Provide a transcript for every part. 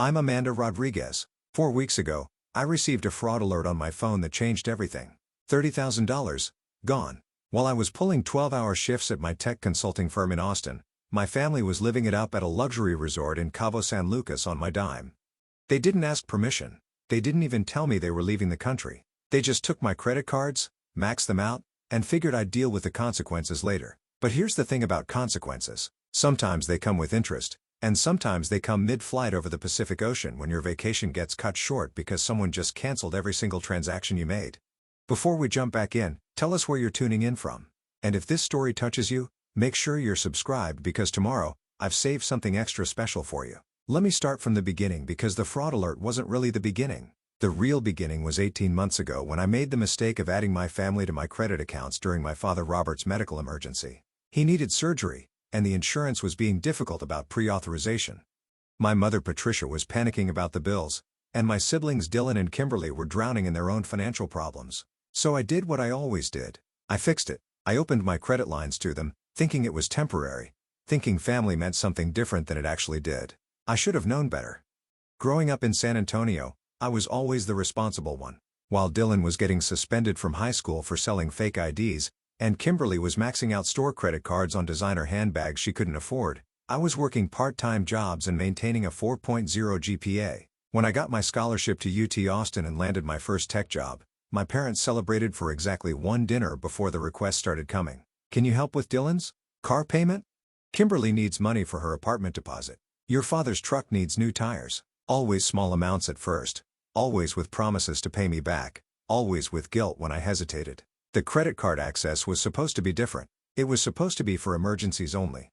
I'm Amanda Rodriguez. 4 weeks ago, I received a fraud alert on my phone that changed everything. $30,000 gone. While I was pulling 12-hour shifts at my tech consulting firm in Austin, my family was living it up at a luxury resort in Cabo San Lucas on my dime. They didn't ask permission. They didn't even tell me they were leaving the country. They just took my credit cards, maxed them out, and figured I'd deal with the consequences later. But here's the thing about consequences. Sometimes they come with interest, and sometimes they come mid-flight over the Pacific Ocean when your vacation gets cut short because someone just canceled every single transaction you made. Before we jump back in, tell us where you're tuning in from. And if this story touches you, make sure you're subscribed because tomorrow, I've saved something extra special for you. Let me start from the beginning because the fraud alert wasn't really the beginning. The real beginning was 18 months ago when I made the mistake of adding my family to my credit accounts during my father Robert's medical emergency. He needed surgery, and the insurance was being difficult about pre-authorization. My mother Patricia was panicking about the bills, and my siblings Dylan and Kimberly were drowning in their own financial problems. So I did what I always did. I fixed it. I opened my credit lines to them, thinking it was temporary, thinking family meant something different than it actually did. I should have known better. Growing up in San Antonio, I was always the responsible one. While Dylan was getting suspended from high school for selling fake IDs, and Kimberly was maxing out store credit cards on designer handbags she couldn't afford, I was working part-time jobs and maintaining a 4.0 GPA. When I got my scholarship to UT Austin and landed my first tech job, my parents celebrated for exactly one dinner before the request started coming. Can you help with Dylan's car payment? Kimberly needs money for her apartment deposit. Your father's truck needs new tires. Always small amounts at first. Always with promises to pay me back. Always with guilt when I hesitated. The credit card access was supposed to be different. It was supposed to be for emergencies only.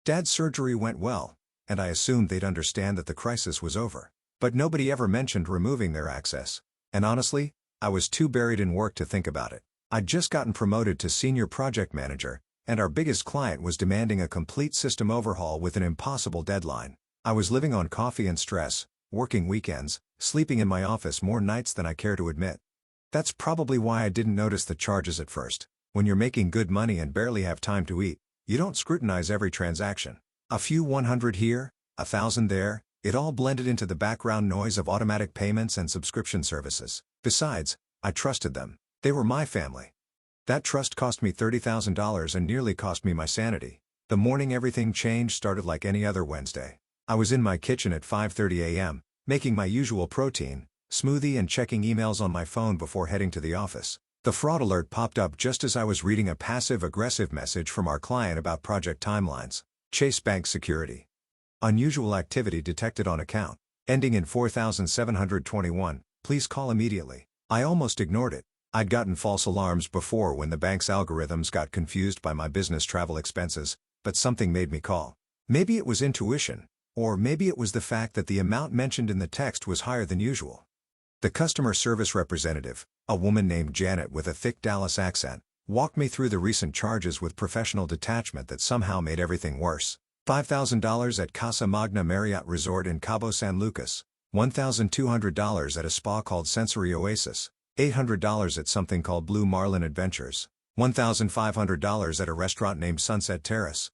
Dad's surgery went well, and I assumed they'd understand that the crisis was over. But nobody ever mentioned removing their access. And honestly, I was too buried in work to think about it. I'd just gotten promoted to senior project manager, and our biggest client was demanding a complete system overhaul with an impossible deadline. I was living on coffee and stress, working weekends, sleeping in my office more nights than I care to admit. That's probably why I didn't notice the charges at first. When you're making good money and barely have time to eat, you don't scrutinize every transaction. A few 100 here, 1,000 there, it all blended into the background noise of automatic payments and subscription services. Besides, I trusted them. They were my family. That trust cost me $30,000 and nearly cost me my sanity. The morning everything changed started like any other Wednesday. I was in my kitchen at 5:30 a.m., making my usual protein, smoothie and checking emails on my phone before heading to the office. The fraud alert popped up just as I was reading a passive-aggressive message from our client about project timelines. Chase Bank Security. Unusual activity detected on account. Ending in 4721. Please call immediately. I almost ignored it. I'd gotten false alarms before when the bank's algorithms got confused by my business travel expenses, but something made me call. Maybe it was intuition, or maybe it was the fact that the amount mentioned in the text was higher than usual. The customer service representative, a woman named Janet with a thick Dallas accent, walked me through the recent charges with professional detachment that somehow made everything worse. $5,000 at Casa Magna Marriott Resort in Cabo San Lucas, $1,200 at a spa called Sensory Oasis, $800 at something called Blue Marlin Adventures, $1,500 at a restaurant named Sunset Terrace.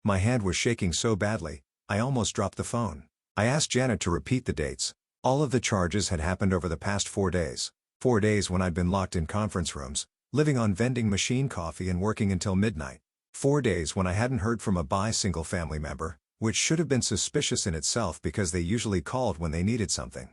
My hand was shaking so badly, I almost dropped the phone. I asked Janet to repeat the dates. All of the charges had happened over the past 4 days. 4 days when I'd been locked in conference rooms, living on vending machine coffee and working until midnight. 4 days when I hadn't heard from a single family member, which should have been suspicious in itself because they usually called when they needed something.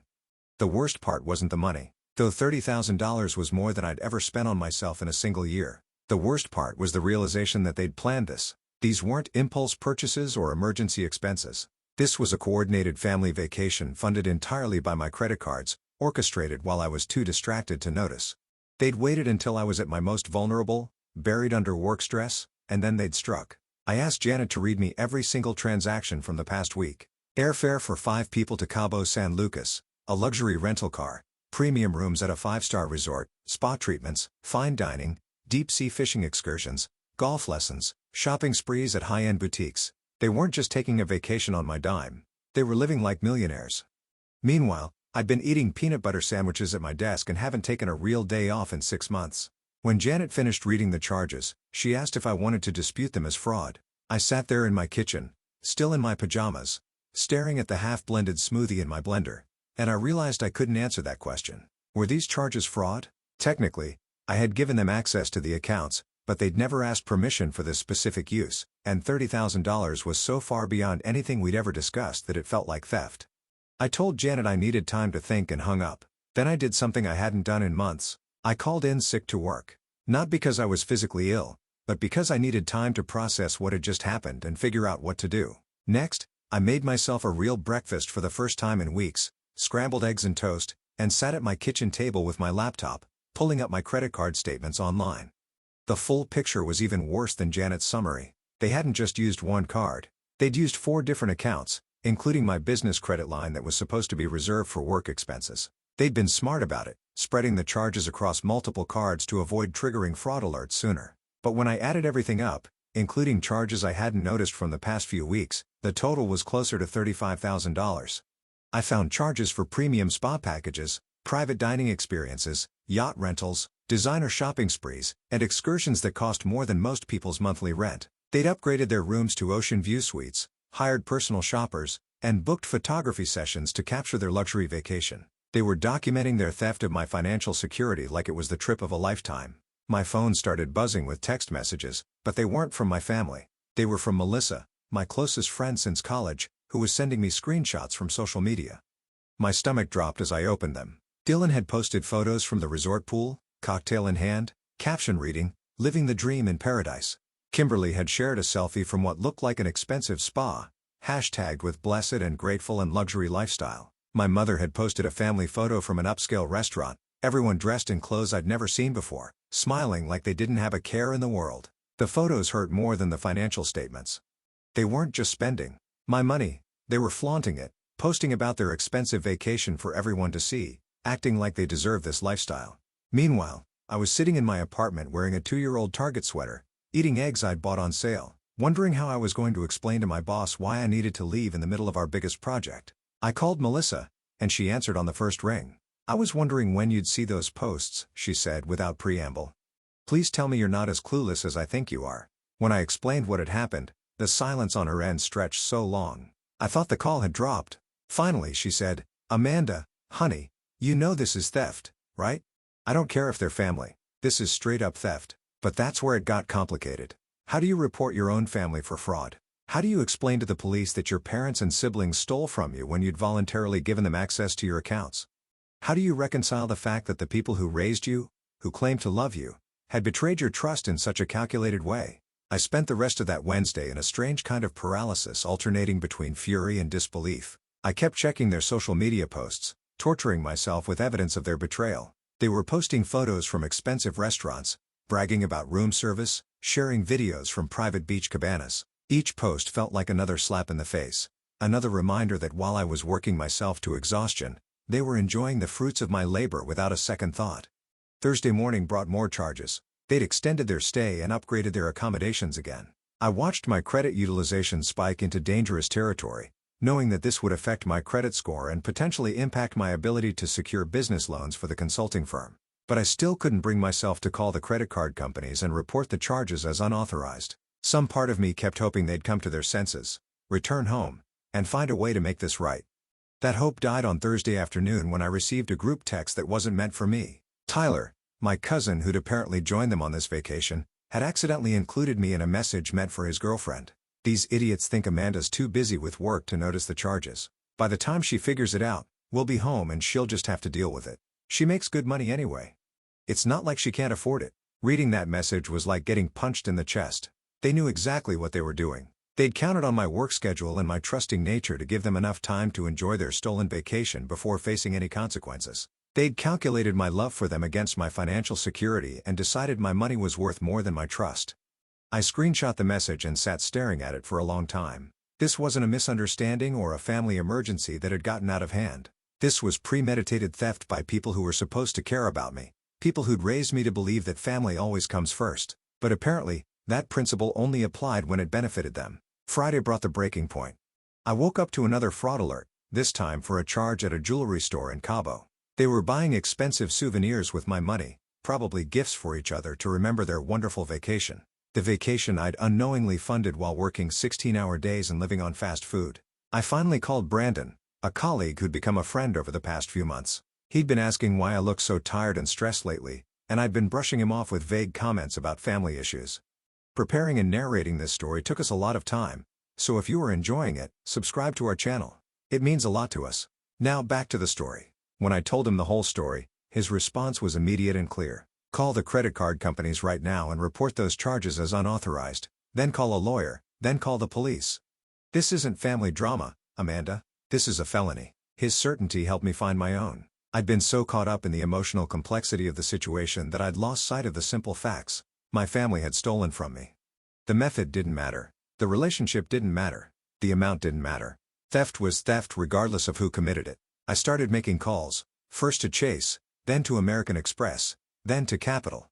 The worst part wasn't the money, though $30,000 was more than I'd ever spent on myself in a single year. The worst part was the realization that they'd planned this. These weren't impulse purchases or emergency expenses. This was a coordinated family vacation funded entirely by my credit cards, orchestrated while I was too distracted to notice. They'd waited until I was at my most vulnerable, buried under work stress, and then they'd struck. I asked Janet to read me every single transaction from the past week. Airfare for 5 people to Cabo San Lucas, a luxury rental car, premium rooms at a 5-star resort, spa treatments, fine dining, deep-sea fishing excursions, golf lessons, shopping sprees at high-end boutiques. They weren't just taking a vacation on my dime. They were living like millionaires. Meanwhile, I'd been eating peanut butter sandwiches at my desk and haven't taken a real day off in 6 months. When Janet finished reading the charges, she asked if I wanted to dispute them as fraud. I sat there in my kitchen, still in my pajamas, staring at the half-blended smoothie in my blender, and I realized I couldn't answer that question. Were these charges fraud? Technically, I had given them access to the accounts, but they'd never asked permission for this specific use, and $30,000 was so far beyond anything we'd ever discussed that it felt like theft. I told Janet I needed time to think and hung up. Then I did something I hadn't done in months. I called in sick to work. Not because I was physically ill, but because I needed time to process what had just happened and figure out what to do. Next, I made myself a real breakfast for the first time in weeks, scrambled eggs and toast, and sat at my kitchen table with my laptop, pulling up my credit card statements online. The full picture was even worse than Janet's summary. They hadn't just used one card. They'd used 4 different accounts, including my business credit line that was supposed to be reserved for work expenses. They'd been smart about it, spreading the charges across multiple cards to avoid triggering fraud alerts sooner. But when I added everything up, including charges I hadn't noticed from the past few weeks, the total was closer to $35,000. I found charges for premium spa packages, private dining experiences, yacht rentals, designer shopping sprees, and excursions that cost more than most people's monthly rent. They'd upgraded their rooms to ocean view suites, hired personal shoppers, and booked photography sessions to capture their luxury vacation. They were documenting their theft of my financial security like it was the trip of a lifetime. My phone started buzzing with text messages, but they weren't from my family. They were from Melissa, my closest friend since college, who was sending me screenshots from social media. My stomach dropped as I opened them. Dylan had posted photos from the resort pool, cocktail in hand, caption reading, "Living the dream in paradise." Kimberly had shared a selfie from what looked like an expensive spa, hashtagged with blessed and grateful and luxury lifestyle. My mother had posted a family photo from an upscale restaurant, everyone dressed in clothes I'd never seen before, smiling like they didn't have a care in the world. The photos hurt more than the financial statements. They weren't just spending my money, they were flaunting it, posting about their expensive vacation for everyone to see, acting like they deserved this lifestyle. Meanwhile, I was sitting in my apartment wearing a 2-year-old Target sweater, eating eggs I'd bought on sale, wondering how I was going to explain to my boss why I needed to leave in the middle of our biggest project. I called Melissa, and she answered on the first ring. "I was wondering when you'd see those posts," she said without preamble. "Please tell me you're not as clueless as I think you are." When I explained what had happened, the silence on her end stretched so long. I thought the call had dropped. Finally she said, "Amanda, honey, you know this is theft, right? I don't care if they're family. This is straight up theft." But that's where it got complicated. How do you report your own family for fraud? How do you explain to the police that your parents and siblings stole from you when you'd voluntarily given them access to your accounts? How do you reconcile the fact that the people who raised you, who claimed to love you, had betrayed your trust in such a calculated way? I spent the rest of that Wednesday in a strange kind of paralysis, alternating between fury and disbelief. I kept checking their social media posts, torturing myself with evidence of their betrayal. They were posting photos from expensive restaurants, bragging about room service, sharing videos from private beach cabanas. Each post felt like another slap in the face, another reminder that while I was working myself to exhaustion, they were enjoying the fruits of my labor without a second thought. Thursday morning brought more charges. They'd extended their stay and upgraded their accommodations again. I watched my credit utilization spike into dangerous territory, knowing that this would affect my credit score and potentially impact my ability to secure business loans for the consulting firm. But I still couldn't bring myself to call the credit card companies and report the charges as unauthorized. Some part of me kept hoping they'd come to their senses, return home, and find a way to make this right. That hope died on Thursday afternoon when I received a group text that wasn't meant for me. Tyler, my cousin who'd apparently joined them on this vacation, had accidentally included me in a message meant for his girlfriend. These idiots think Amanda's too busy with work to notice the charges. By the time she figures it out, we'll be home and she'll just have to deal with it. She makes good money anyway. It's not like she can't afford it. Reading that message was like getting punched in the chest. They knew exactly what they were doing. They'd counted on my work schedule and my trusting nature to give them enough time to enjoy their stolen vacation before facing any consequences. They'd calculated my love for them against my financial security and decided my money was worth more than my trust. I screenshot the message and sat staring at it for a long time. This wasn't a misunderstanding or a family emergency that had gotten out of hand. This was premeditated theft by people who were supposed to care about me. People who'd raised me to believe that family always comes first. But apparently, that principle only applied when it benefited them. Friday brought the breaking point. I woke up to another fraud alert, this time for a charge at a jewelry store in Cabo. They were buying expensive souvenirs with my money, probably gifts for each other to remember their wonderful vacation. The vacation I'd unknowingly funded while working 16-hour days and living on fast food. I finally called Brandon, a colleague who'd become a friend over the past few months. He'd been asking why I looked so tired and stressed lately, and I'd been brushing him off with vague comments about family issues. Preparing and narrating this story took us a lot of time, so if you are enjoying it, subscribe to our channel. It means a lot to us. Now back to the story. When I told him the whole story, his response was immediate and clear. Call the credit card companies right now and report those charges as unauthorized, then call a lawyer, then call the police. This isn't family drama, Amanda. This is a felony. His certainty helped me find my own. I'd been so caught up in the emotional complexity of the situation that I'd lost sight of the simple facts. My family had stolen from me. The method didn't matter. The relationship didn't matter. The amount didn't matter. Theft was theft regardless of who committed it. I started making calls, first to Chase, then to American Express, then to Capital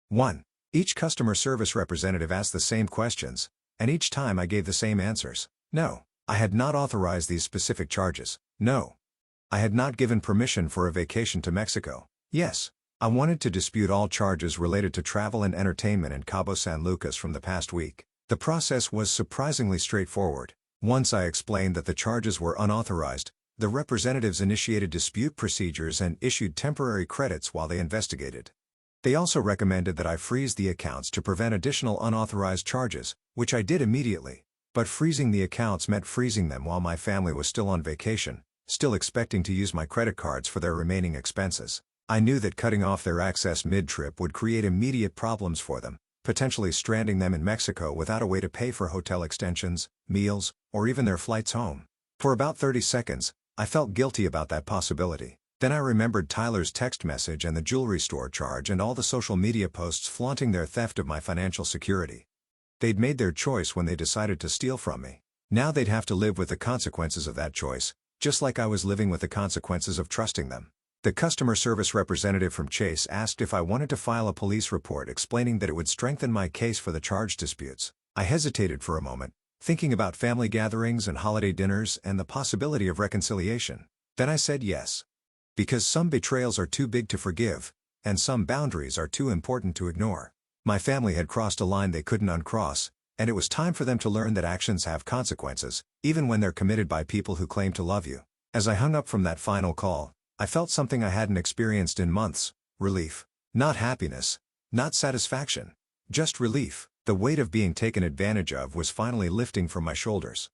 One. Each customer service representative asked the same questions, and each time I gave the same answers. No, I had not authorized these specific charges. No. I had not given permission for a vacation to Mexico. Yes. I wanted to dispute all charges related to travel and entertainment in Cabo San Lucas from the past week. The process was surprisingly straightforward. Once I explained that the charges were unauthorized, the representatives initiated dispute procedures and issued temporary credits while they investigated. They also recommended that I freeze the accounts to prevent additional unauthorized charges, which I did immediately. But freezing the accounts meant freezing them while my family was still on vacation, still expecting to use my credit cards for their remaining expenses. I knew that cutting off their access mid-trip would create immediate problems for them, potentially stranding them in Mexico without a way to pay for hotel extensions, meals, or even their flights home. For about 30 seconds, I felt guilty about that possibility. Then I remembered Tyler's text message and the jewelry store charge and all the social media posts flaunting their theft of my financial security. They'd made their choice when they decided to steal from me. Now they'd have to live with the consequences of that choice, just like I was living with the consequences of trusting them. The customer service representative from Chase asked if I wanted to file a police report explaining that it would strengthen my case for the charge disputes. I hesitated for a moment, thinking about family gatherings and holiday dinners and the possibility of reconciliation. Then I said yes. Because some betrayals are too big to forgive, and some boundaries are too important to ignore. My family had crossed a line they couldn't uncross, and it was time for them to learn that actions have consequences, even when they're committed by people who claim to love you. As I hung up from that final call, I felt something I hadn't experienced in months: relief. Not happiness, not satisfaction, just relief. The weight of being taken advantage of was finally lifting from my shoulders.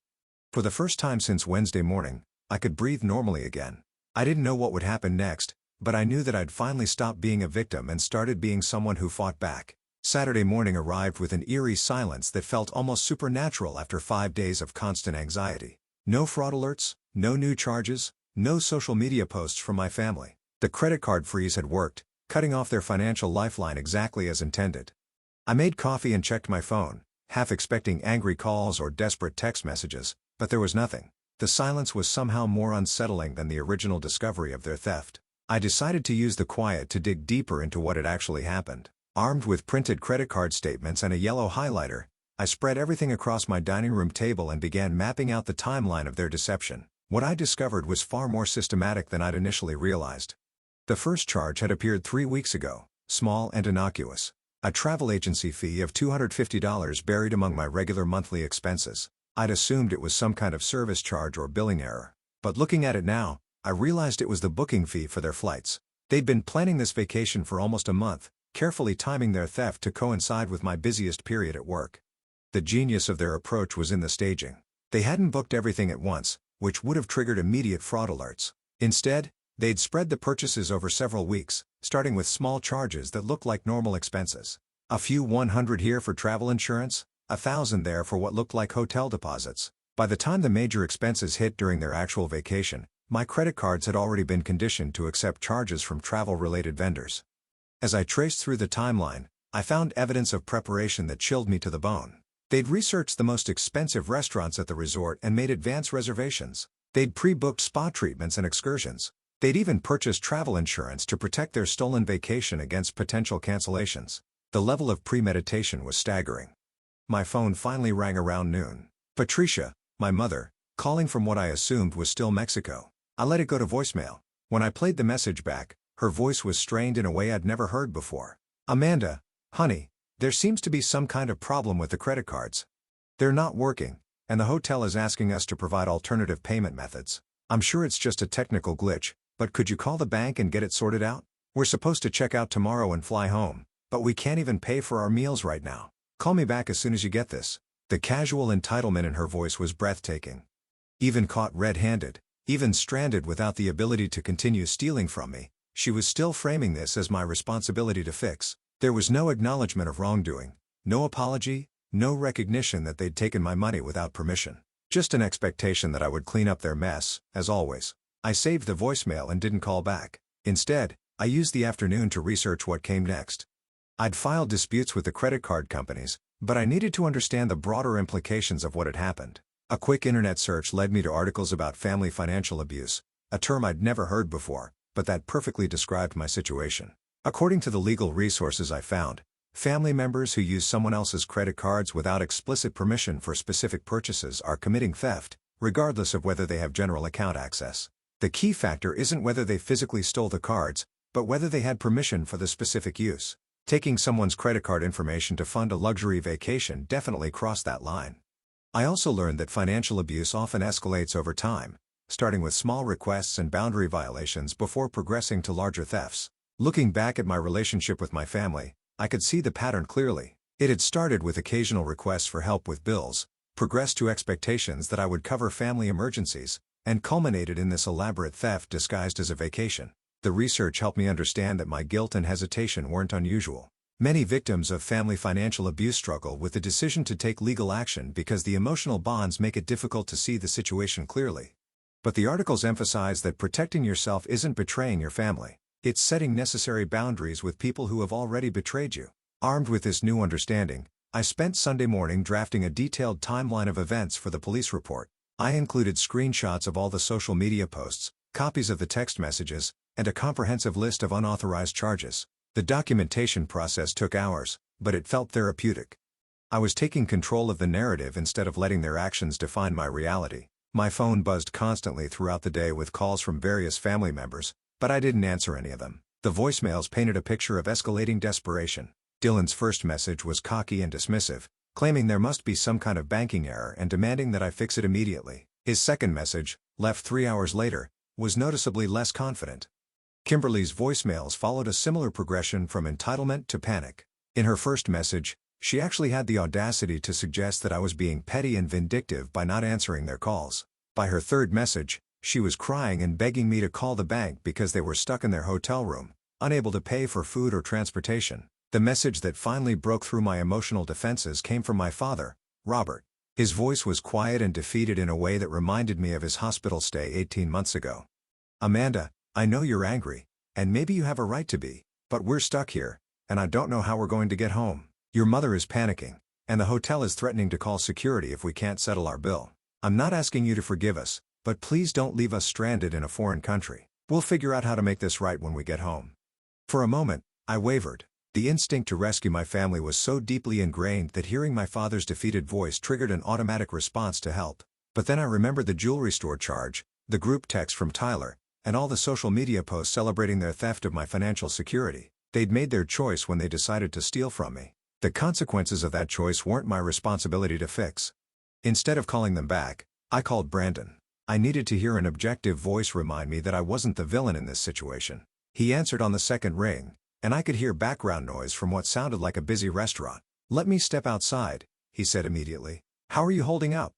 For the first time since Wednesday morning, I could breathe normally again. I didn't know what would happen next, but I knew that I'd finally stopped being a victim and started being someone who fought back. Saturday morning arrived with an eerie silence that felt almost supernatural after 5 days of constant anxiety. No fraud alerts, no new charges, no social media posts from my family. The credit card freeze had worked, cutting off their financial lifeline exactly as intended. I made coffee and checked my phone, half expecting angry calls or desperate text messages, but there was nothing. The silence was somehow more unsettling than the original discovery of their theft. I decided to use the quiet to dig deeper into what had actually happened. Armed with printed credit card statements and a yellow highlighter, I spread everything across my dining room table and began mapping out the timeline of their deception. What I discovered was far more systematic than I'd initially realized. The first charge had appeared 3 weeks ago, small and innocuous. A travel agency fee of $250 buried among my regular monthly expenses. I'd assumed it was some kind of service charge or billing error. But looking at it now, I realized it was the booking fee for their flights. They'd been planning this vacation for almost a month, carefully timing their theft to coincide with my busiest period at work. The genius of their approach was in the staging. They hadn't booked everything at once, which would have triggered immediate fraud alerts. Instead, they'd spread the purchases over several weeks, starting with small charges that looked like normal expenses. A few $100 here for travel insurance, $1,000 there for what looked like hotel deposits. By the time the major expenses hit during their actual vacation, my credit cards had already been conditioned to accept charges from travel-related vendors. As I traced through the timeline, I found evidence of preparation that chilled me to the bone. They'd researched the most expensive restaurants at the resort and made advance reservations. They'd pre-booked spa treatments and excursions. They'd even purchased travel insurance to protect their stolen vacation against potential cancellations. The level of premeditation was staggering. My phone finally rang around noon. Patricia, my mother, calling from what I assumed was still Mexico. I let it go to voicemail. When I played the message back, her voice was strained in a way I'd never heard before. Amanda, honey, there seems to be some kind of problem with the credit cards. They're not working, and the hotel is asking us to provide alternative payment methods. I'm sure it's just a technical glitch, but could you call the bank and get it sorted out? We're supposed to check out tomorrow and fly home, but we can't even pay for our meals right now. Call me back as soon as you get this." The casual entitlement in her voice was breathtaking. Even caught red-handed, even stranded without the ability to continue stealing from me, she was still framing this as my responsibility to fix. There was no acknowledgement of wrongdoing, no apology, no recognition that they'd taken my money without permission. Just an expectation that I would clean up their mess, as always. I saved the voicemail and didn't call back. Instead, I used the afternoon to research what came next. I'd filed disputes with the credit card companies, but I needed to understand the broader implications of what had happened. A quick internet search led me to articles about family financial abuse, a term I'd never heard before, but that perfectly described my situation. According to the legal resources I found, family members who use someone else's credit cards without explicit permission for specific purchases are committing theft, regardless of whether they have general account access. The key factor isn't whether they physically stole the cards, but whether they had permission for the specific use. Taking someone's credit card information to fund a luxury vacation definitely crossed that line. I also learned that financial abuse often escalates over time, starting with small requests and boundary violations before progressing to larger thefts. Looking back at my relationship with my family, I could see the pattern clearly. It had started with occasional requests for help with bills, progressed to expectations that I would cover family emergencies, and culminated in this elaborate theft disguised as a vacation. The research helped me understand that my guilt and hesitation weren't unusual. Many victims of family financial abuse struggle with the decision to take legal action because the emotional bonds make it difficult to see the situation clearly. But the articles emphasize that protecting yourself isn't betraying your family. It's setting necessary boundaries with people who have already betrayed you. Armed with this new understanding, I spent Sunday morning drafting a detailed timeline of events for the police report. I included screenshots of all the social media posts, copies of the text messages, and a comprehensive list of unauthorized charges. The documentation process took hours, but it felt therapeutic. I was taking control of the narrative instead of letting their actions define my reality. My phone buzzed constantly throughout the day with calls from various family members, but I didn't answer any of them. The voicemails painted a picture of escalating desperation. Dylan's first message was cocky and dismissive, claiming there must be some kind of banking error and demanding that I fix it immediately. His second message, left 3 hours later, was noticeably less confident. Kimberly's voicemails followed a similar progression from entitlement to panic. In her first message, she actually had the audacity to suggest that I was being petty and vindictive by not answering their calls. By her third message, she was crying and begging me to call the bank because they were stuck in their hotel room, unable to pay for food or transportation. The message that finally broke through my emotional defenses came from my father, Robert. His voice was quiet and defeated in a way that reminded me of his hospital stay 18 months ago. "Amanda, I know you're angry, and maybe you have a right to be, but we're stuck here, and I don't know how we're going to get home. Your mother is panicking, and the hotel is threatening to call security if we can't settle our bill. I'm not asking you to forgive us, but please don't leave us stranded in a foreign country. We'll figure out how to make this right when we get home." For a moment, I wavered. The instinct to rescue my family was so deeply ingrained that hearing my father's defeated voice triggered an automatic response to help. But then I remembered the jewelry store charge, the group text from Tyler, and all the social media posts celebrating their theft of my financial security. They'd made their choice when they decided to steal from me. The consequences of that choice weren't my responsibility to fix. Instead of calling them back, I called Brandon. I needed to hear an objective voice remind me that I wasn't the villain in this situation. He answered on the second ring, and I could hear background noise from what sounded like a busy restaurant. "Let me step outside," he said immediately. "How are you holding up?"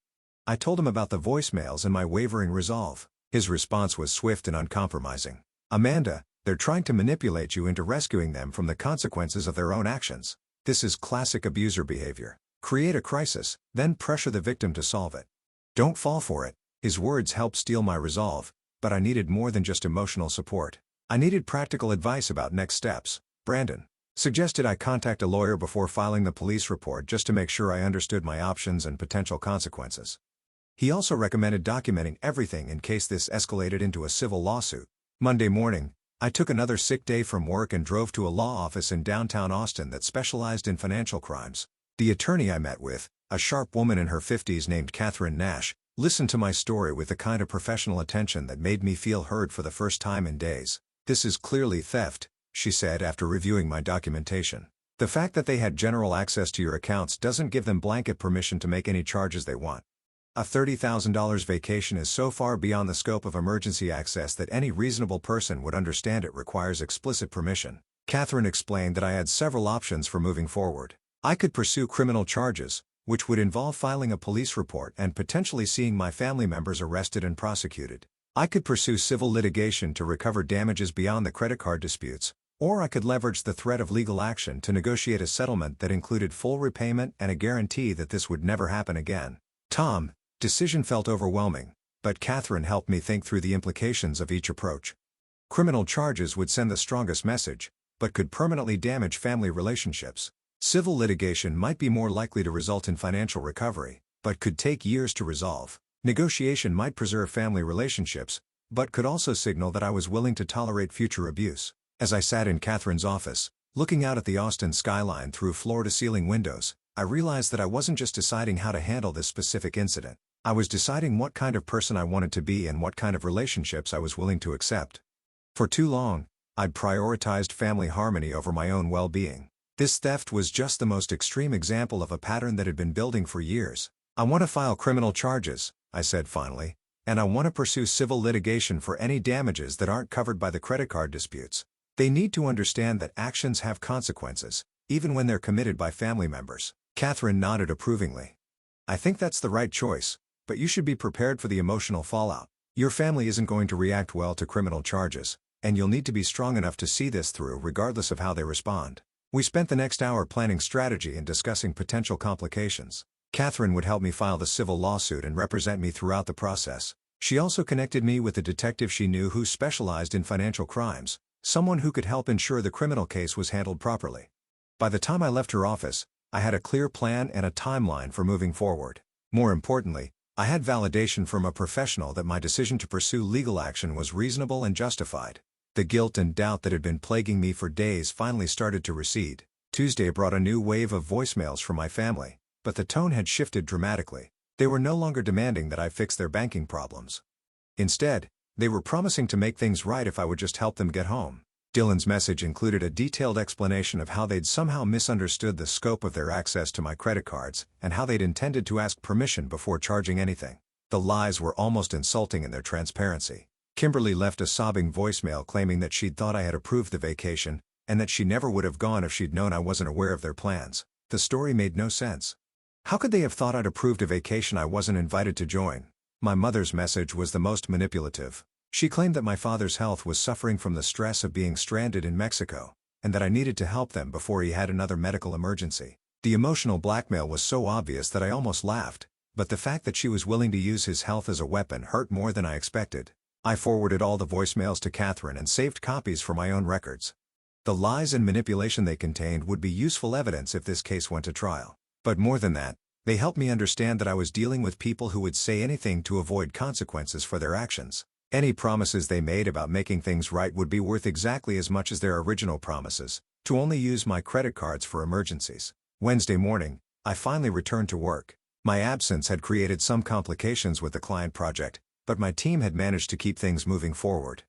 I told him about the voicemails and my wavering resolve. His response was swift and uncompromising. "Amanda, they're trying to manipulate you into rescuing them from the consequences of their own actions. This is classic abuser behavior. Create a crisis, then pressure the victim to solve it. Don't fall for it." His words helped steel my resolve, but I needed more than just emotional support. I needed practical advice about next steps. Brandon suggested I contact a lawyer before filing the police report just to make sure I understood my options and potential consequences. He also recommended documenting everything in case this escalated into a civil lawsuit. Monday morning, I took another sick day from work and drove to a law office in downtown Austin that specialized in financial crimes. The attorney I met with, a sharp woman in her 50s named Catherine Nash, listened to my story with the kind of professional attention that made me feel heard for the first time in days. "This is clearly theft," she said after reviewing my documentation. "The fact that they had general access to your accounts doesn't give them blanket permission to make any charges they want." A $30,000 vacation is so far beyond the scope of emergency access that any reasonable person would understand it requires explicit permission. Catherine explained that I had several options for moving forward. I could pursue criminal charges, which would involve filing a police report and potentially seeing my family members arrested and prosecuted. I could pursue civil litigation to recover damages beyond the credit card disputes, or I could leverage the threat of legal action to negotiate a settlement that included full repayment and a guarantee that this would never happen again. Decision felt overwhelming, but Catherine helped me think through the implications of each approach. Criminal charges would send the strongest message, but could permanently damage family relationships. Civil litigation might be more likely to result in financial recovery, but could take years to resolve. Negotiation might preserve family relationships, but could also signal that I was willing to tolerate future abuse. As I sat in Catherine's office, looking out at the Austin skyline through floor-to-ceiling windows, I realized that I wasn't just deciding how to handle this specific incident. I was deciding what kind of person I wanted to be and what kind of relationships I was willing to accept. For too long, I'd prioritized family harmony over my own well-being. This theft was just the most extreme example of a pattern that had been building for years. I want to file criminal charges, I said finally, and I want to pursue civil litigation for any damages that aren't covered by the credit card disputes. They need to understand that actions have consequences, even when they're committed by family members. Catherine nodded approvingly. I think that's the right choice, but you should be prepared for the emotional fallout. Your family isn't going to react well to criminal charges, and you'll need to be strong enough to see this through regardless of how they respond. We spent the next hour planning strategy and discussing potential complications. Catherine would help me file the civil lawsuit and represent me throughout the process. She also connected me with a detective she knew who specialized in financial crimes, someone who could help ensure the criminal case was handled properly. By the time I left her office, I had a clear plan and a timeline for moving forward. More importantly, I had validation from a professional that my decision to pursue legal action was reasonable and justified. The guilt and doubt that had been plaguing me for days finally started to recede. Tuesday brought a new wave of voicemails from my family, but the tone had shifted dramatically. They were no longer demanding that I fix their banking problems. Instead, they were promising to make things right if I would just help them get home. Dylan's message included a detailed explanation of how they'd somehow misunderstood the scope of their access to my credit cards and how they'd intended to ask permission before charging anything. The lies were almost insulting in their transparency. Kimberly left a sobbing voicemail claiming that she'd thought I had approved the vacation, and that she never would have gone if she'd known I wasn't aware of their plans. The story made no sense. How could they have thought I'd approved a vacation I wasn't invited to join? My mother's message was the most manipulative. She claimed that my father's health was suffering from the stress of being stranded in Mexico, and that I needed to help them before he had another medical emergency. The emotional blackmail was so obvious that I almost laughed, but the fact that she was willing to use his health as a weapon hurt more than I expected. I forwarded all the voicemails to Catherine and saved copies for my own records. The lies and manipulation they contained would be useful evidence if this case went to trial. But more than that, they helped me understand that I was dealing with people who would say anything to avoid consequences for their actions. Any promises they made about making things right would be worth exactly as much as their original promises, to only use my credit cards for emergencies. Wednesday morning, I finally returned to work. My absence had created some complications with the client project, but my team had managed to keep things moving forward.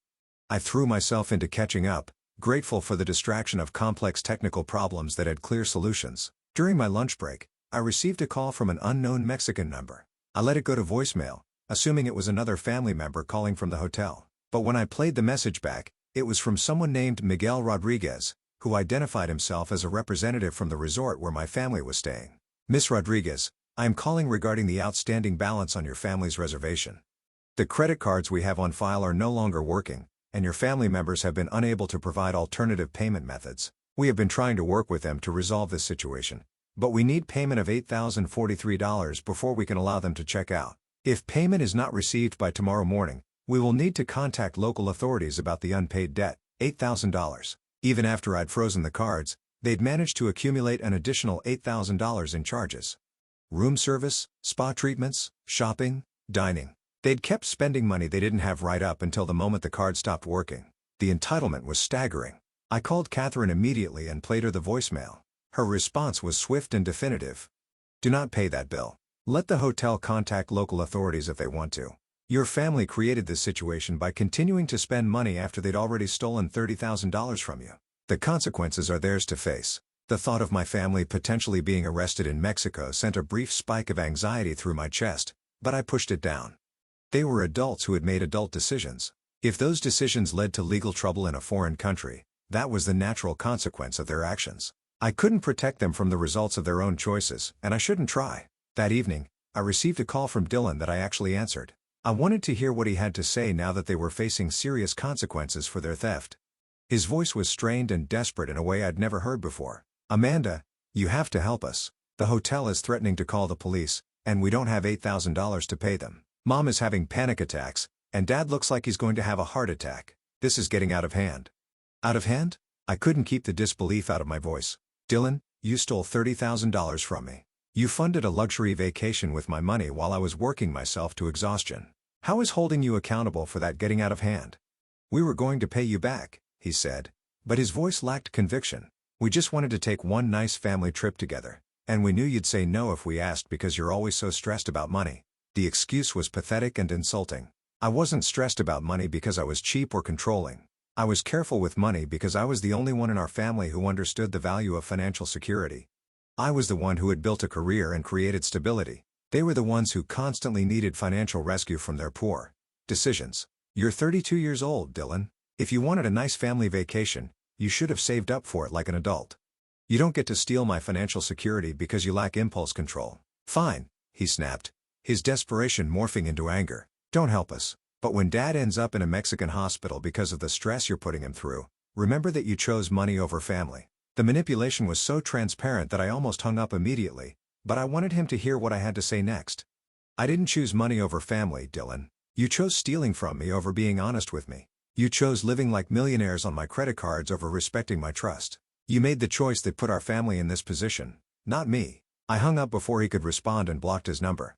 I threw myself into catching up, grateful for the distraction of complex technical problems that had clear solutions. During my lunch break, I received a call from an unknown Mexican number. I let it go to voicemail, assuming it was another family member calling from the hotel. But when I played the message back, it was from someone named Miguel Rodriguez, who identified himself as a representative from the resort where my family was staying. Miss Rodriguez, I am calling regarding the outstanding balance on your family's reservation. The credit cards we have on file are no longer working, and your family members have been unable to provide alternative payment methods. We have been trying to work with them to resolve this situation, but we need payment of $8,043 before we can allow them to check out. If payment is not received by tomorrow morning, we will need to contact local authorities about the unpaid debt, $8,000. Even after I'd frozen the cards, they'd managed to accumulate an additional $8,000 in charges. Room service, spa treatments, shopping, dining. They'd kept spending money they didn't have right up until the moment the card stopped working. The entitlement was staggering. I called Catherine immediately and played her the voicemail. Her response was swift and definitive. Do not pay that bill. Let the hotel contact local authorities if they want to. Your family created this situation by continuing to spend money after they'd already stolen $30,000 from you. The consequences are theirs to face. The thought of my family potentially being arrested in Mexico sent a brief spike of anxiety through my chest, but I pushed it down. They were adults who had made adult decisions. If those decisions led to legal trouble in a foreign country, that was the natural consequence of their actions. I couldn't protect them from the results of their own choices, and I shouldn't try. That evening, I received a call from Dylan that I actually answered. I wanted to hear what he had to say now that they were facing serious consequences for their theft. His voice was strained and desperate in a way I'd never heard before. "Amanda, you have to help us. The hotel is threatening to call the police, and we don't have $8,000 to pay them. Mom is having panic attacks, and Dad looks like he's going to have a heart attack. This is getting out of hand." Out of hand? I couldn't keep the disbelief out of my voice. "Dylan, you stole $30,000 from me. You funded a luxury vacation with my money while I was working myself to exhaustion. How is holding you accountable for that getting out of hand?" "We were going to pay you back," he said, but his voice lacked conviction. "We just wanted to take one nice family trip together, and we knew you'd say no if we asked because you're always so stressed about money." The excuse was pathetic and insulting. I wasn't stressed about money because I was cheap or controlling. I was careful with money because I was the only one in our family who understood the value of financial security. I was the one who had built a career and created stability. They were the ones who constantly needed financial rescue from their poor decisions. "You're 32 years old, Dylan. If you wanted a nice family vacation, you should have saved up for it like an adult. You don't get to steal my financial security because you lack impulse control." "Fine," he snapped, his desperation morphing into anger. "Don't help us. But when Dad ends up in a Mexican hospital because of the stress you're putting him through, remember that you chose money over family." The manipulation was so transparent that I almost hung up immediately, but I wanted him to hear what I had to say next. "I didn't choose money over family, Dylan. You chose stealing from me over being honest with me. You chose living like millionaires on my credit cards over respecting my trust. You made the choice that put our family in this position, not me." I hung up before he could respond and blocked his number.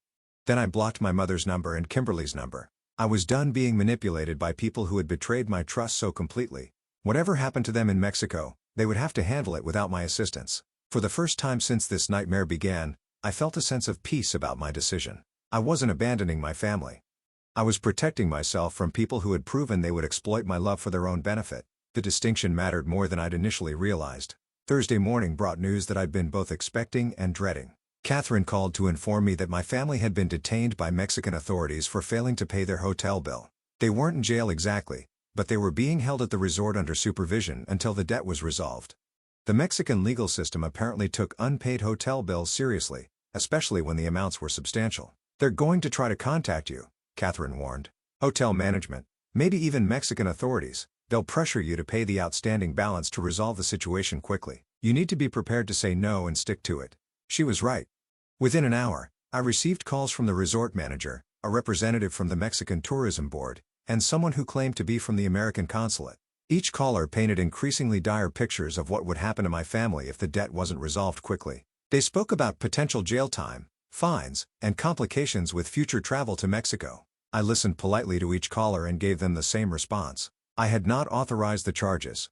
Then I blocked my mother's number and Kimberly's number. I was done being manipulated by people who had betrayed my trust so completely. Whatever happened to them in Mexico, they would have to handle it without my assistance. For the first time since this nightmare began, I felt a sense of peace about my decision. I wasn't abandoning my family. I was protecting myself from people who had proven they would exploit my love for their own benefit. The distinction mattered more than I'd initially realized. Thursday morning brought news that I'd been both expecting and dreading. Catherine called to inform me that my family had been detained by Mexican authorities for failing to pay their hotel bill. They weren't in jail exactly, but they were being held at the resort under supervision until the debt was resolved. The Mexican legal system apparently took unpaid hotel bills seriously, especially when the amounts were substantial. "They're going to try to contact you," Catherine warned. "Hotel management, maybe even Mexican authorities. They'll pressure you to pay the outstanding balance to resolve the situation quickly. You need to be prepared to say no and stick to it." She was right. Within an hour, I received calls from the resort manager, a representative from the Mexican Tourism Board, and someone who claimed to be from the American consulate. Each caller painted increasingly dire pictures of what would happen to my family if the debt wasn't resolved quickly. They spoke about potential jail time, fines, and complications with future travel to Mexico. I listened politely to each caller and gave them the same response. I had not authorized the charges.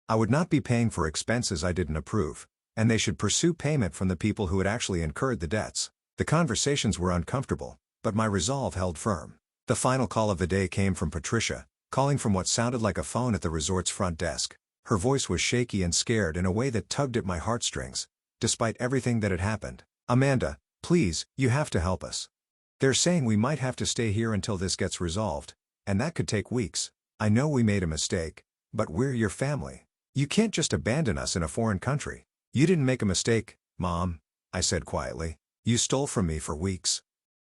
I would not be paying for expenses I didn't approve, and they should pursue payment from the people who had actually incurred the debts. The conversations were uncomfortable, but my resolve held firm. The final call of the day came from Patricia, calling from what sounded like a phone at the resort's front desk. Her voice was shaky and scared in a way that tugged at my heartstrings, despite everything that had happened. "Amanda, please, you have to help us. They're saying we might have to stay here until this gets resolved, and that could take weeks. I know we made a mistake, but we're your family. You can't just abandon us in a foreign country." "You didn't make a mistake, Mom," I said quietly. "You stole from me for weeks.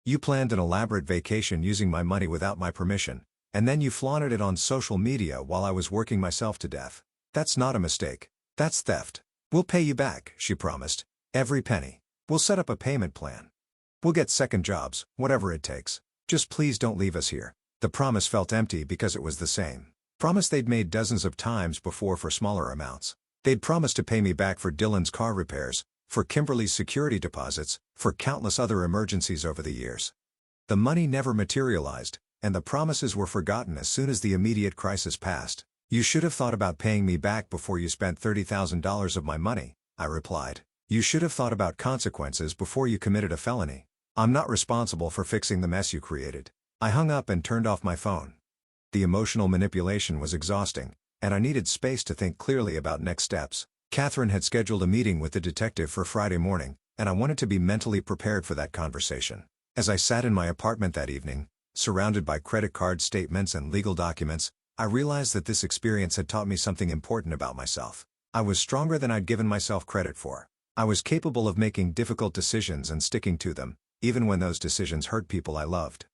You planned an elaborate vacation using my money without my permission, and then you flaunted it on social media while I was working myself to death. That's not a mistake. That's theft. We'll pay you back," she promised. "Every penny. We'll set up a payment plan. We'll get second jobs, whatever it takes. Just please don't leave us here." The promise felt empty because it was the same promise they'd made dozens of times before for smaller amounts. They'd promised to pay me back for Dylan's car repairs, for Kimberly's security deposits, for countless other emergencies over the years. The money never materialized, and the promises were forgotten as soon as the immediate crisis passed. "You should have thought about paying me back before you spent $30,000 of my money," I replied. "You should have thought about consequences before you committed a felony. I'm not responsible for fixing the mess you created." I hung up and turned off my phone. The emotional manipulation was exhausting, and I needed space to think clearly about next steps. Catherine had scheduled a meeting with the detective for Friday morning, and I wanted to be mentally prepared for that conversation. As I sat in my apartment that evening, surrounded by credit card statements and legal documents, I realized that this experience had taught me something important about myself. I was stronger than I'd given myself credit for. I was capable of making difficult decisions and sticking to them, even when those decisions hurt people I loved.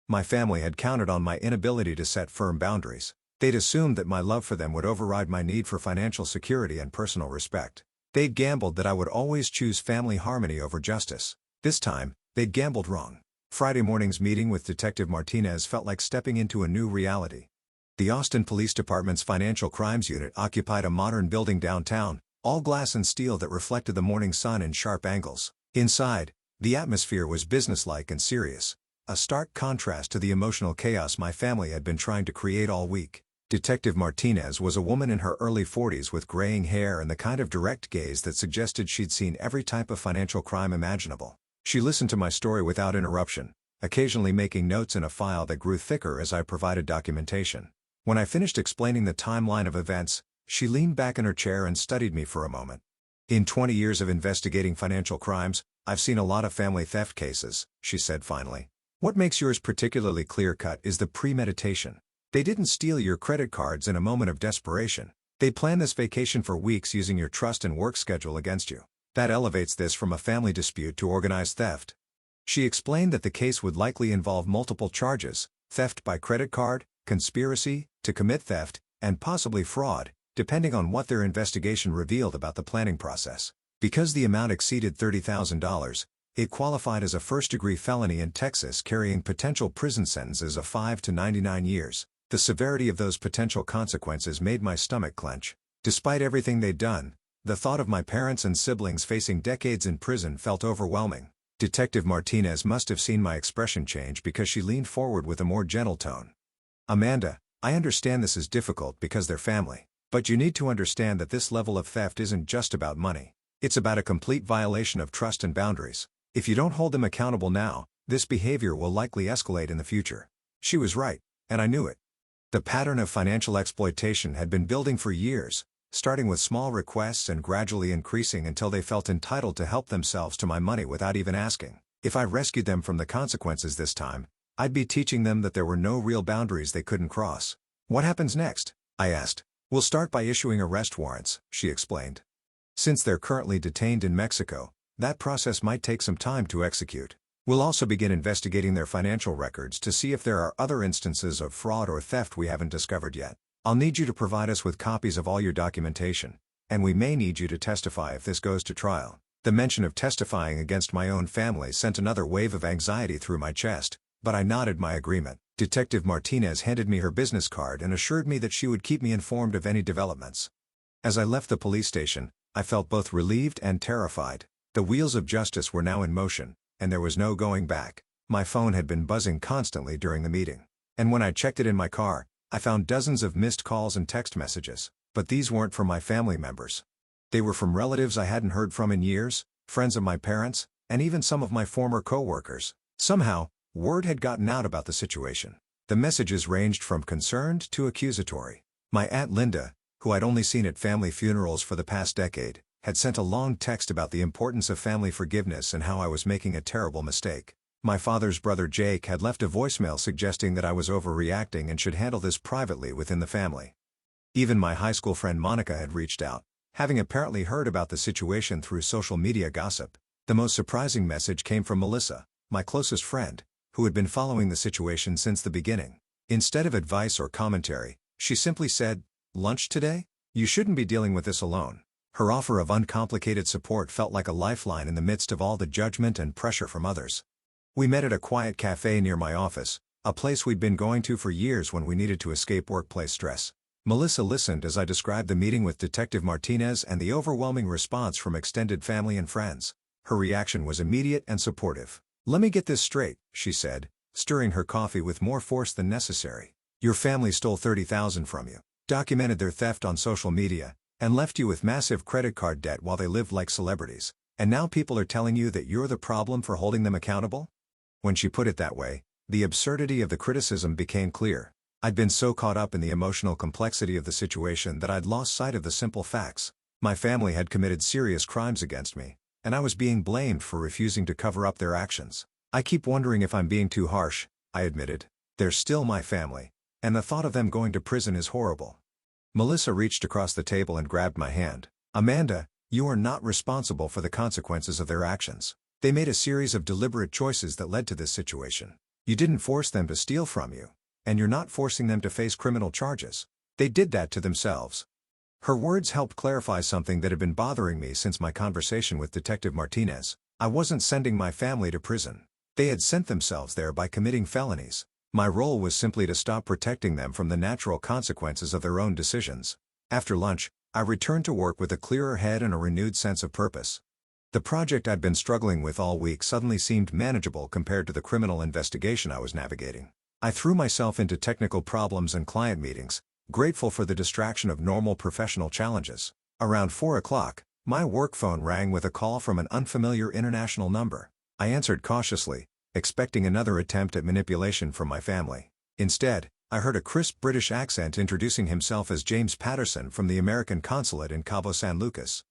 My family had counted on my inability to set firm boundaries. They'd assumed that my love for them would override my need for financial security and personal respect. They'd gambled that I would always choose family harmony over justice. This time, they'd gambled wrong. Friday morning's meeting with Detective Martinez felt like stepping into a new reality. The Austin Police Department's Financial Crimes Unit occupied a modern building downtown, all glass and steel that reflected the morning sun in sharp angles. Inside, the atmosphere was businesslike and serious, a stark contrast to the emotional chaos my family had been trying to create all week. Detective Martinez was a woman in her early 40s with graying hair and the kind of direct gaze that suggested she'd seen every type of financial crime imaginable. She listened to my story without interruption, occasionally making notes in a file that grew thicker as I provided documentation. When I finished explaining the timeline of events, she leaned back in her chair and studied me for a moment. In 20 years of investigating financial crimes, I've seen a lot of family theft cases, she said finally. What makes yours particularly clear-cut is the premeditation. They didn't steal your credit cards in a moment of desperation. They planned this vacation for weeks using your trust and work schedule against you. That elevates this from a family dispute to organized theft. She explained that the case would likely involve multiple charges: theft by credit card, conspiracy to commit theft, and possibly fraud, depending on what their investigation revealed about the planning process. Because the amount exceeded $30,000, it qualified as a first-degree felony in Texas, carrying potential prison sentences of 5 to 99 years. The severity of those potential consequences made my stomach clench. Despite everything they'd done, the thought of my parents and siblings facing decades in prison felt overwhelming. Detective Martinez must have seen my expression change because she leaned forward with a more gentle tone. Amanda, I understand this is difficult because they're family. But you need to understand that this level of theft isn't just about money. It's about a complete violation of trust and boundaries. If you don't hold them accountable now, this behavior will likely escalate in the future. She was right, and I knew it. The pattern of financial exploitation had been building for years, starting with small requests and gradually increasing until they felt entitled to help themselves to my money without even asking. If I rescued them from the consequences this time, I'd be teaching them that there were no real boundaries they couldn't cross. What happens next? I asked. We'll start by issuing arrest warrants, she explained. Since they're currently detained in Mexico, that process might take some time to execute. We'll also begin investigating their financial records to see if there are other instances of fraud or theft we haven't discovered yet. I'll need you to provide us with copies of all your documentation, and we may need you to testify if this goes to trial. The mention of testifying against my own family sent another wave of anxiety through my chest, but I nodded my agreement. Detective Martinez handed me her business card and assured me that she would keep me informed of any developments. As I left the police station, I felt both relieved and terrified. The wheels of justice were now in motion, and there was no going back. My phone had been buzzing constantly during the meeting. And when I checked it in my car, I found dozens of missed calls and text messages. But these weren't from my family members. They were from relatives I hadn't heard from in years, friends of my parents, and even some of my former co-workers. Somehow, word had gotten out about the situation. The messages ranged from concerned to accusatory. My Aunt Linda, who I'd only seen at family funerals for the past decade, had sent a long text about the importance of family forgiveness and how I was making a terrible mistake. My father's brother Jake had left a voicemail suggesting that I was overreacting and should handle this privately within the family. Even my high school friend Monica had reached out, having apparently heard about the situation through social media gossip. The most surprising message came from Melissa, my closest friend, who had been following the situation since the beginning. Instead of advice or commentary, she simply said, "Lunch today? You shouldn't be dealing with this alone." Her offer of uncomplicated support felt like a lifeline in the midst of all the judgment and pressure from others. We met at a quiet cafe near my office, a place we'd been going to for years when we needed to escape workplace stress. Melissa listened as I described the meeting with Detective Martinez and the overwhelming response from extended family and friends. Her reaction was immediate and supportive. "Let me get this straight," she said, stirring her coffee with more force than necessary. "Your family stole $30,000 from you, documented their theft on social media, and left you with massive credit card debt while they lived like celebrities. And now people are telling you that you're the problem for holding them accountable?" When she put it that way, the absurdity of the criticism became clear. I'd been so caught up in the emotional complexity of the situation that I'd lost sight of the simple facts. My family had committed serious crimes against me, and I was being blamed for refusing to cover up their actions. I keep wondering if I'm being too harsh, I admitted. They're still my family, and the thought of them going to prison is horrible. Melissa reached across the table and grabbed my hand. Amanda, you are not responsible for the consequences of their actions. They made a series of deliberate choices that led to this situation. You didn't force them to steal from you, and you're not forcing them to face criminal charges. They did that to themselves. Her words helped clarify something that had been bothering me since my conversation with Detective Martinez. I wasn't sending my family to prison. They had sent themselves there by committing felonies. My role was simply to stop protecting them from the natural consequences of their own decisions. After lunch, I returned to work with a clearer head and a renewed sense of purpose. The project I'd been struggling with all week suddenly seemed manageable compared to the criminal investigation I was navigating. I threw myself into technical problems and client meetings, grateful for the distraction of normal professional challenges. Around 4 o'clock, my work phone rang with a call from an unfamiliar international number. I answered cautiously, expecting another attempt at manipulation from my family. Instead, I heard a crisp British accent introducing himself as James Patterson from the American consulate in Cabo San Lucas.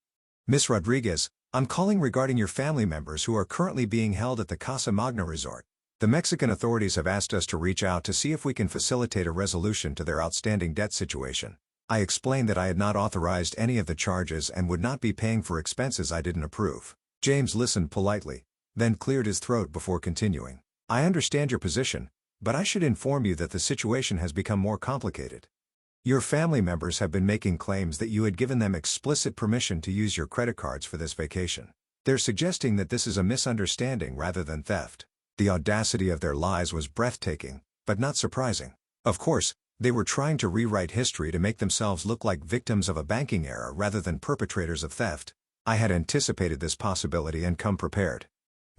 Miss Rodriguez, I'm calling regarding your family members who are currently being held at the Casa Magna Resort. The Mexican authorities have asked us to reach out to see if we can facilitate a resolution to their outstanding debt situation. I explained that I had not authorized any of the charges and would not be paying for expenses I didn't approve. James listened politely, then cleared his throat before continuing. I understand your position, but I should inform you that the situation has become more complicated. Your family members have been making claims that you had given them explicit permission to use your credit cards for this vacation. They're suggesting that this is a misunderstanding rather than theft. The audacity of their lies was breathtaking, but not surprising. Of course, they were trying to rewrite history to make themselves look like victims of a banking error rather than perpetrators of theft. I had anticipated this possibility and come prepared.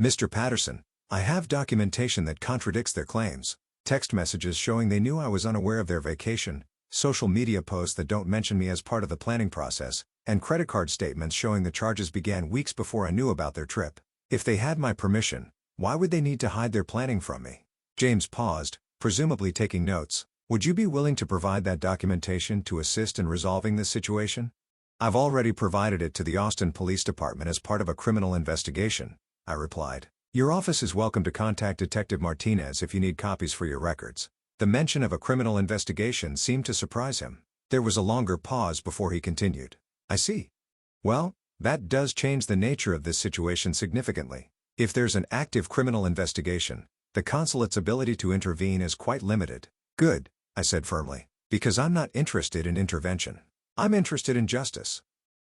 Mr. Patterson, I have documentation that contradicts their claims. Text messages showing they knew I was unaware of their vacation, social media posts that don't mention me as part of the planning process, and credit card statements showing the charges began weeks before I knew about their trip. If they had my permission, why would they need to hide their planning from me? James paused, presumably taking notes. Would you be willing to provide that documentation to assist in resolving this situation? I've already provided it to the Austin Police Department as part of a criminal investigation, I replied. Your office is welcome to contact Detective Martinez if you need copies for your records. The mention of a criminal investigation seemed to surprise him. There was a longer pause before he continued. I see. Well, that does change the nature of this situation significantly. If there's an active criminal investigation, the consulate's ability to intervene is quite limited. Good, I said firmly, because I'm not interested in intervention. I'm interested in justice.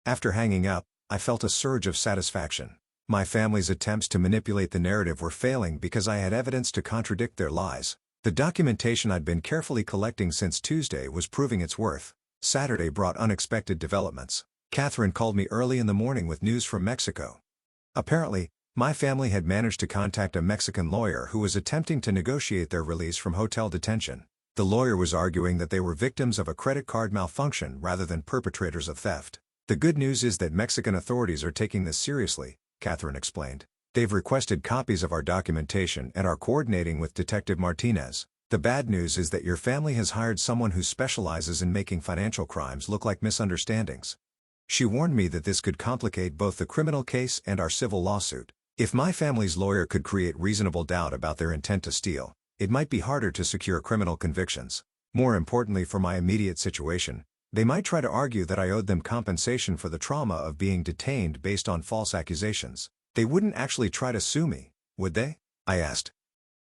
After hanging up, I felt a surge of satisfaction. My family's attempts to manipulate the narrative were failing because I had evidence to contradict their lies. The documentation I'd been carefully collecting since Tuesday was proving its worth. Saturday brought unexpected developments. Catherine called me early in the morning with news from Mexico. Apparently, my family had managed to contact a Mexican lawyer who was attempting to negotiate their release from hotel detention. The lawyer was arguing that they were victims of a credit card malfunction rather than perpetrators of theft. The good news is that Mexican authorities are taking this seriously, Catherine explained. They've requested copies of our documentation and are coordinating with Detective Martinez. The bad news is that your family has hired someone who specializes in making financial crimes look like misunderstandings. She warned me that this could complicate both the criminal case and our civil lawsuit. If my family's lawyer could create reasonable doubt about their intent to steal, it might be harder to secure criminal convictions. More importantly for my immediate situation, they might try to argue that I owed them compensation for the trauma of being detained based on false accusations. They wouldn't actually try to sue me, would they? I asked.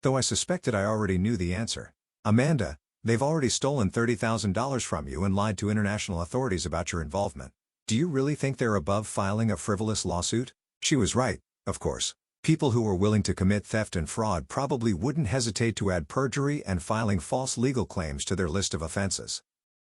Though I suspected I already knew the answer. Amanda, they've already stolen $30,000 from you and lied to international authorities about your involvement. Do you really think they're above filing a frivolous lawsuit? She was right, of course. People who were willing to commit theft and fraud probably wouldn't hesitate to add perjury and filing false legal claims to their list of offenses.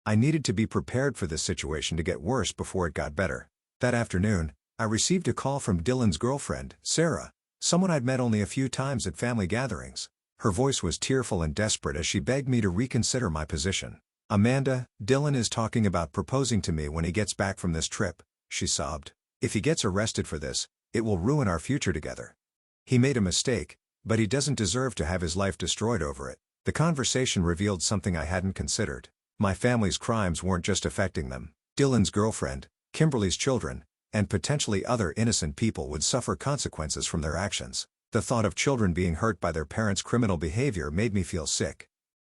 I needed to be prepared for this situation to get worse before it got better. That afternoon, I received a call from Dylan's girlfriend, Sarah, someone I'd met only a few times at family gatherings. Her voice was tearful and desperate as she begged me to reconsider my position. Amanda, Dylan is talking about proposing to me when he gets back from this trip, she sobbed. If he gets arrested for this, it will ruin our future together. He made a mistake, but he doesn't deserve to have his life destroyed over it. The conversation revealed something I hadn't considered. My family's crimes weren't just affecting them. Dylan's girlfriend, Kimberly's children, and potentially other innocent people would suffer consequences from their actions. The thought of children being hurt by their parents' criminal behavior made me feel sick.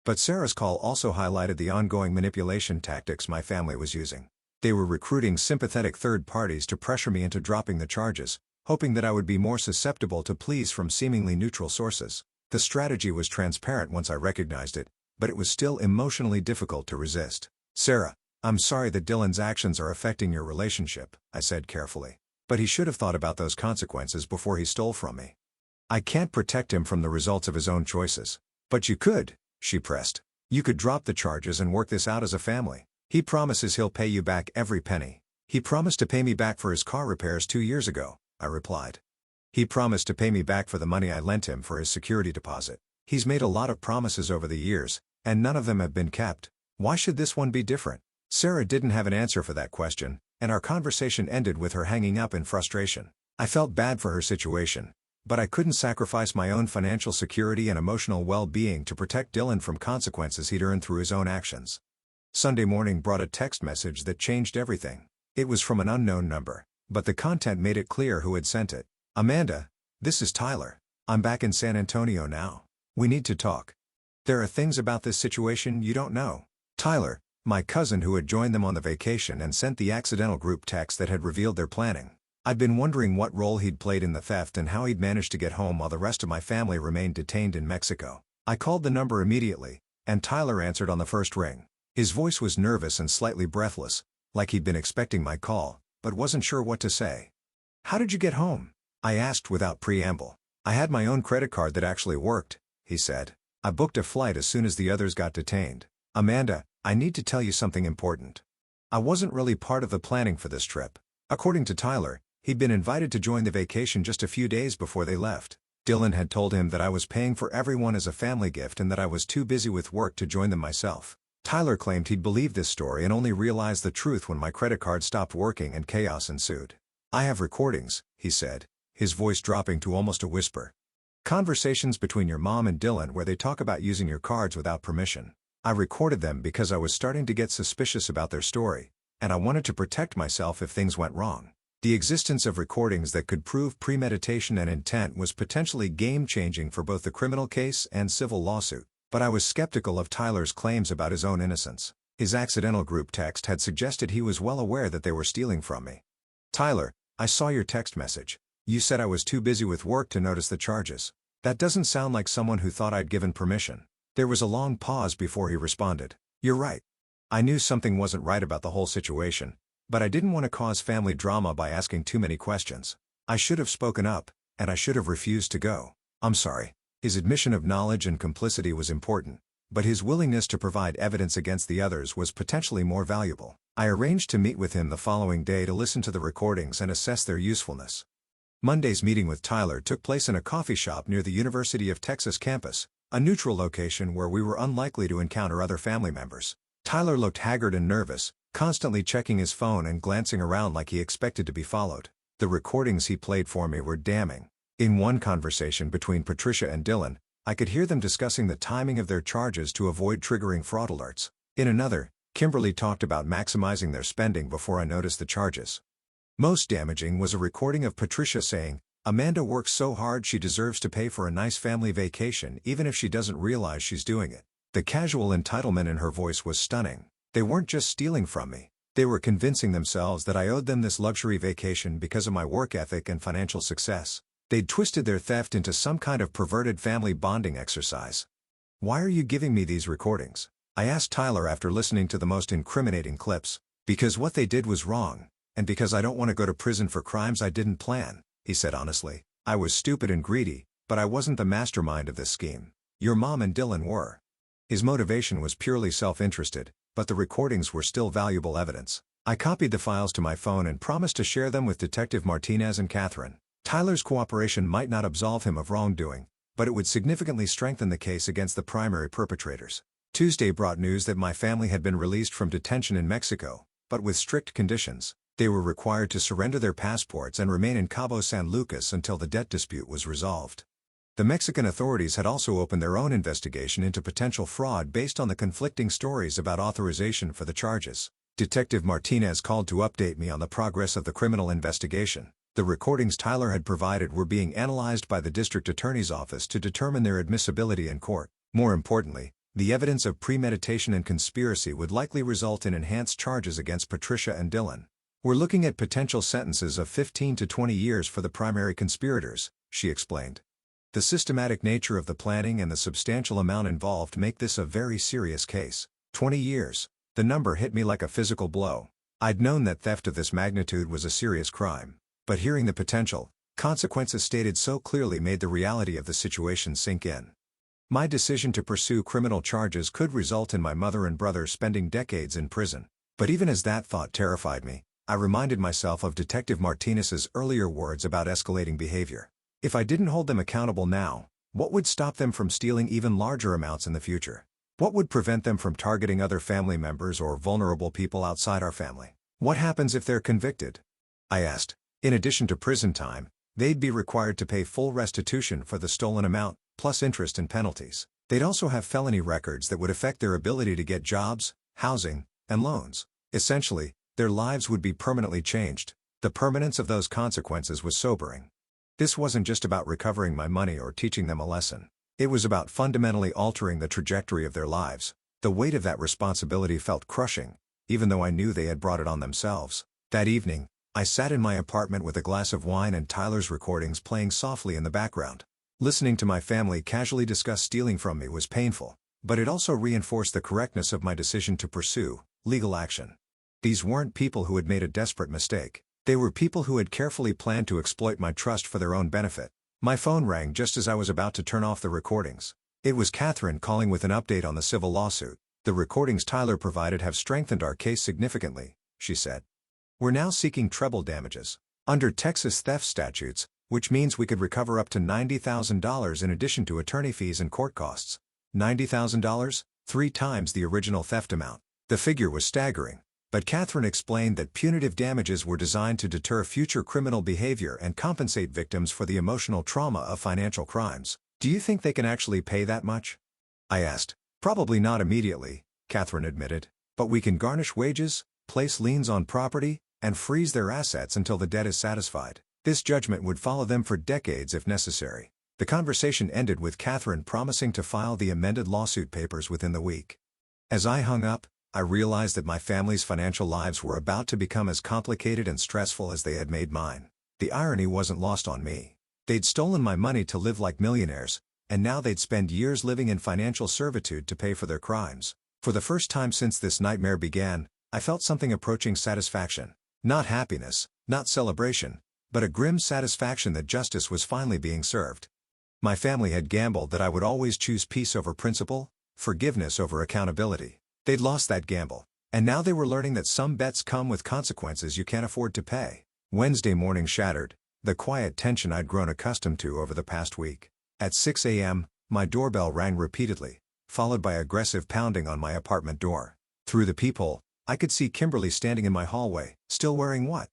But Sarah's call also highlighted the ongoing manipulation tactics my family was using. They were recruiting sympathetic third parties to pressure me into dropping the charges, hoping that I would be more susceptible to pleas from seemingly neutral sources. The strategy was transparent once I recognized it, but it was still emotionally difficult to resist. "Sarah, I'm sorry that Dylan's actions are affecting your relationship," I said carefully. "But he should have thought about those consequences before he stole from me. I can't protect him from the results of his own choices." "But you could," she pressed. "You could drop the charges and work this out as a family. He promises he'll pay you back every penny." "He promised to pay me back for his car repairs 2 years ago," I replied. "He promised to pay me back for the money I lent him for his security deposit. He's made a lot of promises over the years, and none of them have been kept. Why should this one be different?" Sarah didn't have an answer for that question, and our conversation ended with her hanging up in frustration. I felt bad for her situation, but I couldn't sacrifice my own financial security and emotional well-being to protect Dylan from consequences he'd earned through his own actions. Sunday morning brought a text message that changed everything. It was from an unknown number, but the content made it clear who had sent it. "Amanda, this is Tyler. I'm back in San Antonio now. We need to talk. There are things about this situation you don't know." Tyler, my cousin who had joined them on the vacation and sent the accidental group text that had revealed their planning. I'd been wondering what role he'd played in the theft and how he'd managed to get home while the rest of my family remained detained in Mexico. I called the number immediately, and Tyler answered on the first ring. His voice was nervous and slightly breathless, like he'd been expecting my call, but wasn't sure what to say. "How did you get home?" I asked without preamble. "I had my own credit card that actually worked," he said. "I booked a flight as soon as the others got detained." "Amanda, I need to tell you something important. I wasn't really part of the planning for this trip." According to Tyler, he'd been invited to join the vacation just a few days before they left. Dylan had told him that I was paying for everyone as a family gift and that I was too busy with work to join them myself. Tyler claimed he'd believed this story and only realized the truth when my credit card stopped working and chaos ensued. "I have recordings," he said, his voice dropping to almost a whisper. "Conversations between your mom and Dylan where they talk about using your cards without permission. I recorded them because I was starting to get suspicious about their story, and I wanted to protect myself if things went wrong." The existence of recordings that could prove premeditation and intent was potentially game-changing for both the criminal case and civil lawsuit, but I was skeptical of Tyler's claims about his own innocence. His accidental group text had suggested he was well aware that they were stealing from me. "Tyler, I saw your text message. You said I was too busy with work to notice the charges. That doesn't sound like someone who thought I'd given permission." There was a long pause before he responded. "You're right. I knew something wasn't right about the whole situation, but I didn't want to cause family drama by asking too many questions. I should have spoken up, and I should have refused to go. I'm sorry." His admission of knowledge and complicity was important, but his willingness to provide evidence against the others was potentially more valuable. I arranged to meet with him the following day to listen to the recordings and assess their usefulness. Monday's meeting with Tyler took place in a coffee shop near the University of Texas campus, a neutral location where we were unlikely to encounter other family members. Tyler looked haggard and nervous, constantly checking his phone and glancing around like he expected to be followed. The recordings he played for me were damning. In one conversation between Patricia and Dylan, I could hear them discussing the timing of their charges to avoid triggering fraud alerts. In another, Kimberly talked about maximizing their spending before I noticed the charges. Most damaging was a recording of Patricia saying, "Amanda works so hard she deserves to pay for a nice family vacation even if she doesn't realize she's doing it." The casual entitlement in her voice was stunning. They weren't just stealing from me. They were convincing themselves that I owed them this luxury vacation because of my work ethic and financial success. They'd twisted their theft into some kind of perverted family bonding exercise. "Why are you giving me these recordings?" I asked Tyler after listening to the most incriminating clips. "Because what they did was wrong, and because I don't want to go to prison for crimes I didn't plan," he said honestly. "I was stupid and greedy, but I wasn't the mastermind of this scheme. Your mom and Dylan were." His motivation was purely self-interested, but the recordings were still valuable evidence. I copied the files to my phone and promised to share them with Detective Martinez and Catherine. Tyler's cooperation might not absolve him of wrongdoing, but it would significantly strengthen the case against the primary perpetrators. Tuesday brought news that my family had been released from detention in Mexico, but with strict conditions. They were required to surrender their passports and remain in Cabo San Lucas until the debt dispute was resolved. The Mexican authorities had also opened their own investigation into potential fraud based on the conflicting stories about authorization for the charges. Detective Martinez called to update me on the progress of the criminal investigation. The recordings Tyler had provided were being analyzed by the district attorney's office to determine their admissibility in court. More importantly, the evidence of premeditation and conspiracy would likely result in enhanced charges against Patricia and Dylan. We're looking at potential sentences of 15 to 20 years for the primary conspirators, she explained. The systematic nature of the planning and the substantial amount involved make this a very serious case. 20 years. The number hit me like a physical blow. I'd known that theft of this magnitude was a serious crime, but hearing the potential consequences stated so clearly made the reality of the situation sink in. My decision to pursue criminal charges could result in my mother and brother spending decades in prison. But even as that thought terrified me, I reminded myself of Detective Martinez's earlier words about escalating behavior. If I didn't hold them accountable now, what would stop them from stealing even larger amounts in the future? What would prevent them from targeting other family members or vulnerable people outside our family? What happens if they're convicted? I asked. In addition to prison time, they'd be required to pay full restitution for the stolen amount, plus interest and penalties. They'd also have felony records that would affect their ability to get jobs, housing, and loans. Essentially, their lives would be permanently changed. The permanence of those consequences was sobering. This wasn't just about recovering my money or teaching them a lesson. It was about fundamentally altering the trajectory of their lives. The weight of that responsibility felt crushing, even though I knew they had brought it on themselves. That evening, I sat in my apartment with a glass of wine and Tyler's recordings playing softly in the background. Listening to my family casually discuss stealing from me was painful, but it also reinforced the correctness of my decision to pursue legal action. These weren't people who had made a desperate mistake. They were people who had carefully planned to exploit my trust for their own benefit. My phone rang just as I was about to turn off the recordings. It was Catherine calling with an update on the civil lawsuit. The recordings Tyler provided have strengthened our case significantly, she said. We're now seeking treble damages. Under Texas theft statutes, which means we could recover up to $90,000 in addition to attorney fees and court costs. $90,000? 3 times the original theft amount. The figure was staggering. But Catherine explained that punitive damages were designed to deter future criminal behavior and compensate victims for the emotional trauma of financial crimes. Do you think they can actually pay that much? I asked. Probably not immediately, Catherine admitted. But we can garnish wages, place liens on property, and freeze their assets until the debt is satisfied. This judgment would follow them for decades if necessary. The conversation ended with Catherine promising to file the amended lawsuit papers within the week. As I hung up, I realized that my family's financial lives were about to become as complicated and stressful as they had made mine. The irony wasn't lost on me. They'd stolen my money to live like millionaires, and now they'd spend years living in financial servitude to pay for their crimes. For the first time since this nightmare began, I felt something approaching satisfaction. Not happiness, not celebration, but a grim satisfaction that justice was finally being served. My family had gambled that I would always choose peace over principle, forgiveness over accountability. They'd lost that gamble, and now they were learning that some bets come with consequences you can't afford to pay. Wednesday morning shattered the quiet tension I'd grown accustomed to over the past week. At 6 a.m., my doorbell rang repeatedly, followed by aggressive pounding on my apartment door. Through the peephole, I could see Kimberly standing in my hallway, still wearing what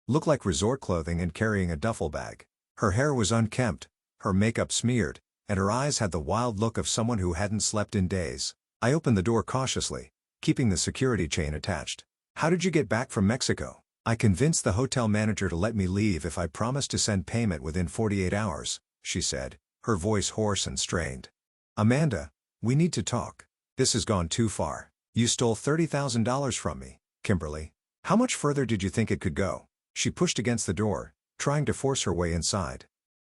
looked like resort clothing and carrying a duffel bag. Her hair was unkempt, her makeup smeared, and her eyes had the wild look of someone who hadn't slept in days. I opened the door cautiously, keeping the security chain attached. How did you get back from Mexico? I convinced the hotel manager to let me leave if I promised to send payment within 48 hours, she said, her voice hoarse and strained. Amanda, we need to talk. This has gone too far. You stole $30,000 from me, Kimberly. How much further did you think it could go? She pushed against the door, trying to force her way inside.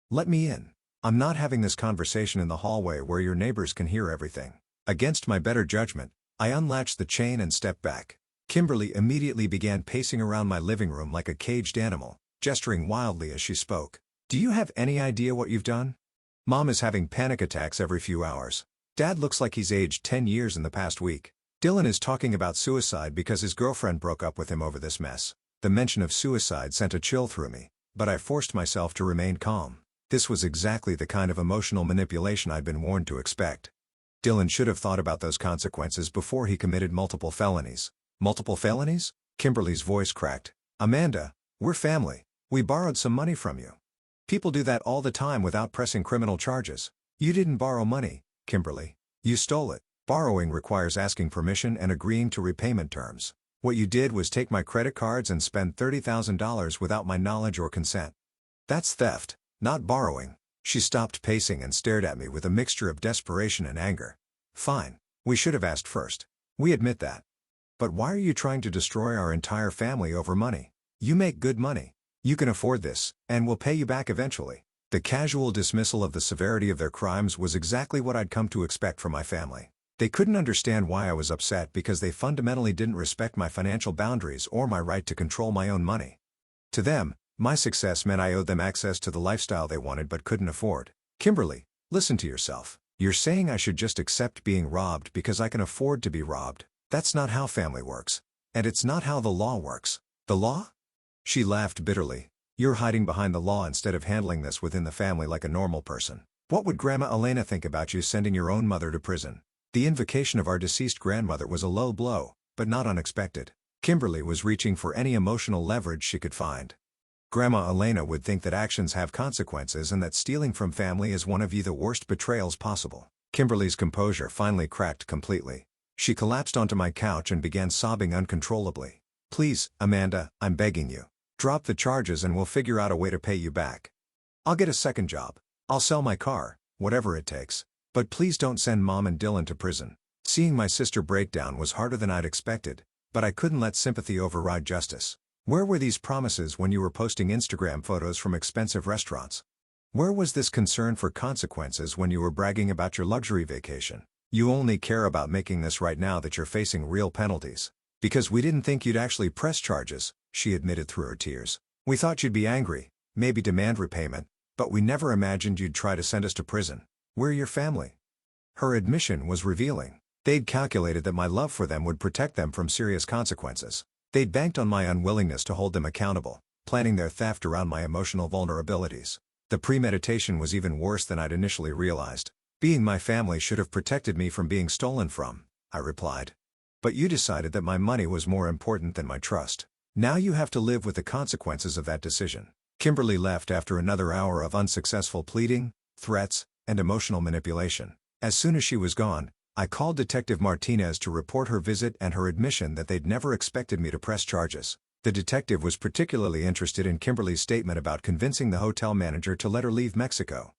Let me in. I'm not having this conversation in the hallway where your neighbors can hear everything. Against my better judgment, I unlatched the chain and stepped back. Kimberly immediately began pacing around my living room like a caged animal, gesturing wildly as she spoke. Do you have any idea what you've done? Mom is having panic attacks every few hours. Dad looks like he's aged 10 years in the past week. Dylan is talking about suicide because his girlfriend broke up with him over this mess. The mention of suicide sent a chill through me, but I forced myself to remain calm. This was exactly the kind of emotional manipulation I'd been warned to expect. Dylan should have thought about those consequences before he committed multiple felonies. Multiple felonies? Kimberly's voice cracked. Amanda, we're family. We borrowed some money from you. People do that all the time without pressing criminal charges. You didn't borrow money, Kimberly. You stole it. Borrowing requires asking permission and agreeing to repayment terms. What you did was take my credit cards and spend $30,000 without my knowledge or consent. That's theft, not borrowing. She stopped pacing and stared at me with a mixture of desperation and anger. Fine. We should have asked first. We admit that. But why are you trying to destroy our entire family over money? You make good money. You can afford this, and we'll pay you back eventually. The casual dismissal of the severity of their crimes was exactly what I'd come to expect from my family. They couldn't understand why I was upset because they fundamentally didn't respect my financial boundaries or my right to control my own money. To them, my success meant I owed them access to the lifestyle they wanted but couldn't afford. Kimberly, listen to yourself. You're saying I should just accept being robbed because I can afford to be robbed. That's not how family works. And it's not how the law works. The law? She laughed bitterly. You're hiding behind the law instead of handling this within the family like a normal person. What would Grandma Elena think about you sending your own mother to prison? The invocation of our deceased grandmother was a low blow, but not unexpected. Kimberly was reaching for any emotional leverage she could find. Grandma Elena would think that actions have consequences and that stealing from family is one of the worst betrayals possible. Kimberly's composure finally cracked completely. She collapsed onto my couch and began sobbing uncontrollably. Please, Amanda, I'm begging you. Drop the charges and we'll figure out a way to pay you back. I'll get a second job. I'll sell my car, whatever it takes. But please don't send Mom and Dylan to prison. Seeing my sister break down was harder than I'd expected, but I couldn't let sympathy override justice. Where were these promises when you were posting Instagram photos from expensive restaurants? Where was this concern for consequences when you were bragging about your luxury vacation? You only care about making this right now that you're facing real penalties. Because we didn't think you'd actually press charges, she admitted through her tears. We thought you'd be angry, maybe demand repayment, but we never imagined you'd try to send us to prison. We're your family. Her admission was revealing. They'd calculated that my love for them would protect them from serious consequences. They'd banked on my unwillingness to hold them accountable, planning their theft around my emotional vulnerabilities. The premeditation was even worse than I'd initially realized. Being my family should have protected me from being stolen from, I replied. But you decided that my money was more important than my trust. Now you have to live with the consequences of that decision. Kimberly left after another hour of unsuccessful pleading, threats, and emotional manipulation. As soon as she was gone, I called Detective Martinez to report her visit and her admission that they'd never expected me to press charges. The detective was particularly interested in Kimberly's statement about convincing the hotel manager to let her leave Mexico.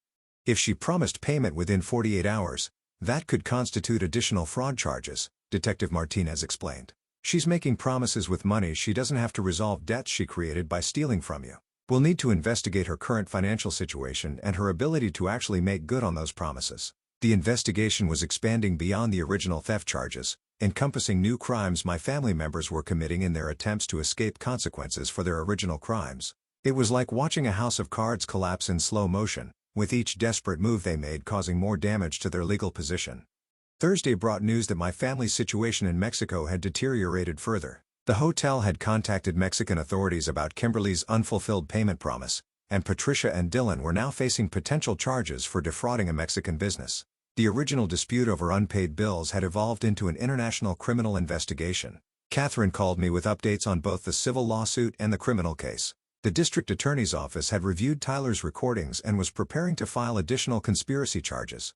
If she promised payment within 48 hours, that could constitute additional fraud charges, Detective Martinez explained. She's making promises with money she doesn't have to resolve debts she created by stealing from you. We'll need to investigate her current financial situation and her ability to actually make good on those promises. The investigation was expanding beyond the original theft charges, encompassing new crimes my family members were committing in their attempts to escape consequences for their original crimes. It was like watching a house of cards collapse in slow motion, with each desperate move they made causing more damage to their legal position. Thursday brought news that my family's situation in Mexico had deteriorated further. The hotel had contacted Mexican authorities about Kimberly's unfulfilled payment promise, and Patricia and Dylan were now facing potential charges for defrauding a Mexican business. The original dispute over unpaid bills had evolved into an international criminal investigation. Catherine called me with updates on both the civil lawsuit and the criminal case. The district attorney's office had reviewed Tyler's recordings and was preparing to file additional conspiracy charges.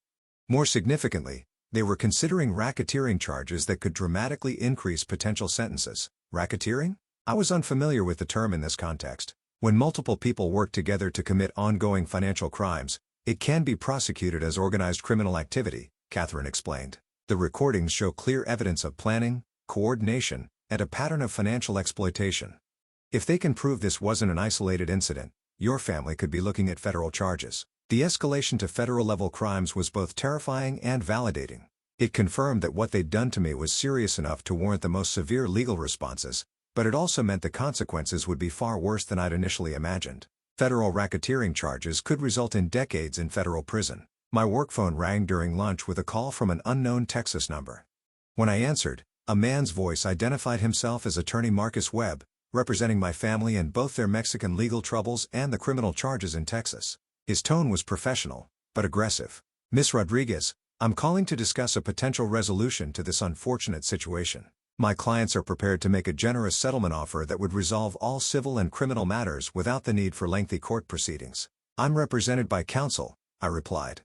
More significantly, they were considering racketeering charges that could dramatically increase potential sentences. Racketeering? I was unfamiliar with the term in this context. When multiple people work together to commit ongoing financial crimes, it can be prosecuted as organized criminal activity, Catherine explained. The recordings show clear evidence of planning, coordination, and a pattern of financial exploitation. If they can prove this wasn't an isolated incident, your family could be looking at federal charges. The escalation to federal-level crimes was both terrifying and validating. It confirmed that what they'd done to me was serious enough to warrant the most severe legal responses, but it also meant the consequences would be far worse than I'd initially imagined. Federal racketeering charges could result in decades in federal prison. My work phone rang during lunch with a call from an unknown Texas number. When I answered, a man's voice identified himself as attorney Marcus Webb, representing my family in both their Mexican legal troubles and the criminal charges in Texas. His tone was professional, but aggressive. Miss Rodriguez, I'm calling to discuss a potential resolution to this unfortunate situation. My clients are prepared to make a generous settlement offer that would resolve all civil and criminal matters without the need for lengthy court proceedings. I'm represented by counsel, I replied.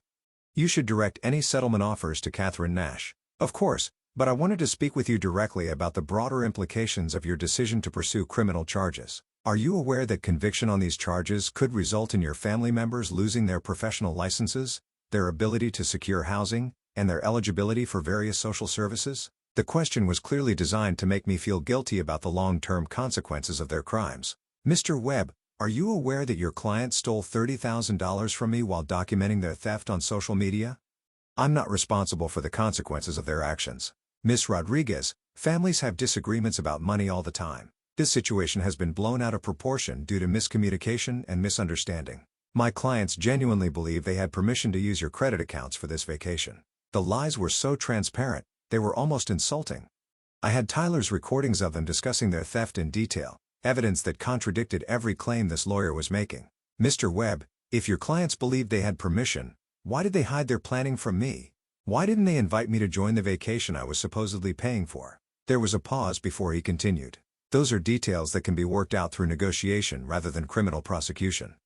You should direct any settlement offers to Catherine Nash. Of course, but I wanted to speak with you directly about the broader implications of your decision to pursue criminal charges. Are you aware that conviction on these charges could result in your family members losing their professional licenses, their ability to secure housing, and their eligibility for various social services? The question was clearly designed to make me feel guilty about the long-term consequences of their crimes. Mr. Webb, are you aware that your client stole $30,000 from me while documenting their theft on social media? I'm not responsible for the consequences of their actions. Ms. Rodriguez, families have disagreements about money all the time. This situation has been blown out of proportion due to miscommunication and misunderstanding. My clients genuinely believe they had permission to use your credit accounts for this vacation. The lies were so transparent, they were almost insulting. I had Tyler's recordings of them discussing their theft in detail, evidence that contradicted every claim this lawyer was making. Mr. Webb, if your clients believed they had permission, why did they hide their planning from me? Why didn't they invite me to join the vacation I was supposedly paying for? There was a pause before he continued. Those are details that can be worked out through negotiation rather than criminal prosecution.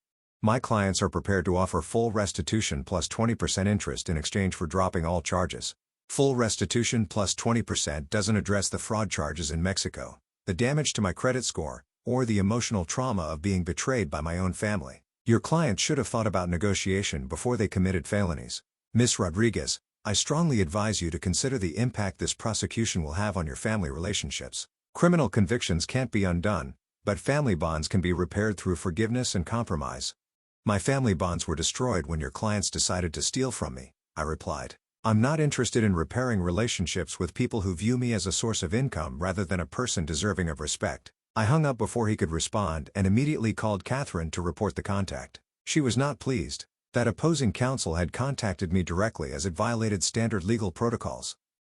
My clients are prepared to offer full restitution plus 20% interest in exchange for dropping all charges. Full restitution plus 20% doesn't address the fraud charges in Mexico, the damage to my credit score, or the emotional trauma of being betrayed by my own family. Your client should have thought about negotiation before they committed felonies. Ms. Rodriguez, I strongly advise you to consider the impact this prosecution will have on your family relationships. Criminal convictions can't be undone, but family bonds can be repaired through forgiveness and compromise. My family bonds were destroyed when your clients decided to steal from me, I replied. I'm not interested in repairing relationships with people who view me as a source of income rather than a person deserving of respect. I hung up before he could respond and immediately called Catherine to report the contact. She was not pleased that opposing counsel had contacted me directly as it violated standard legal protocols.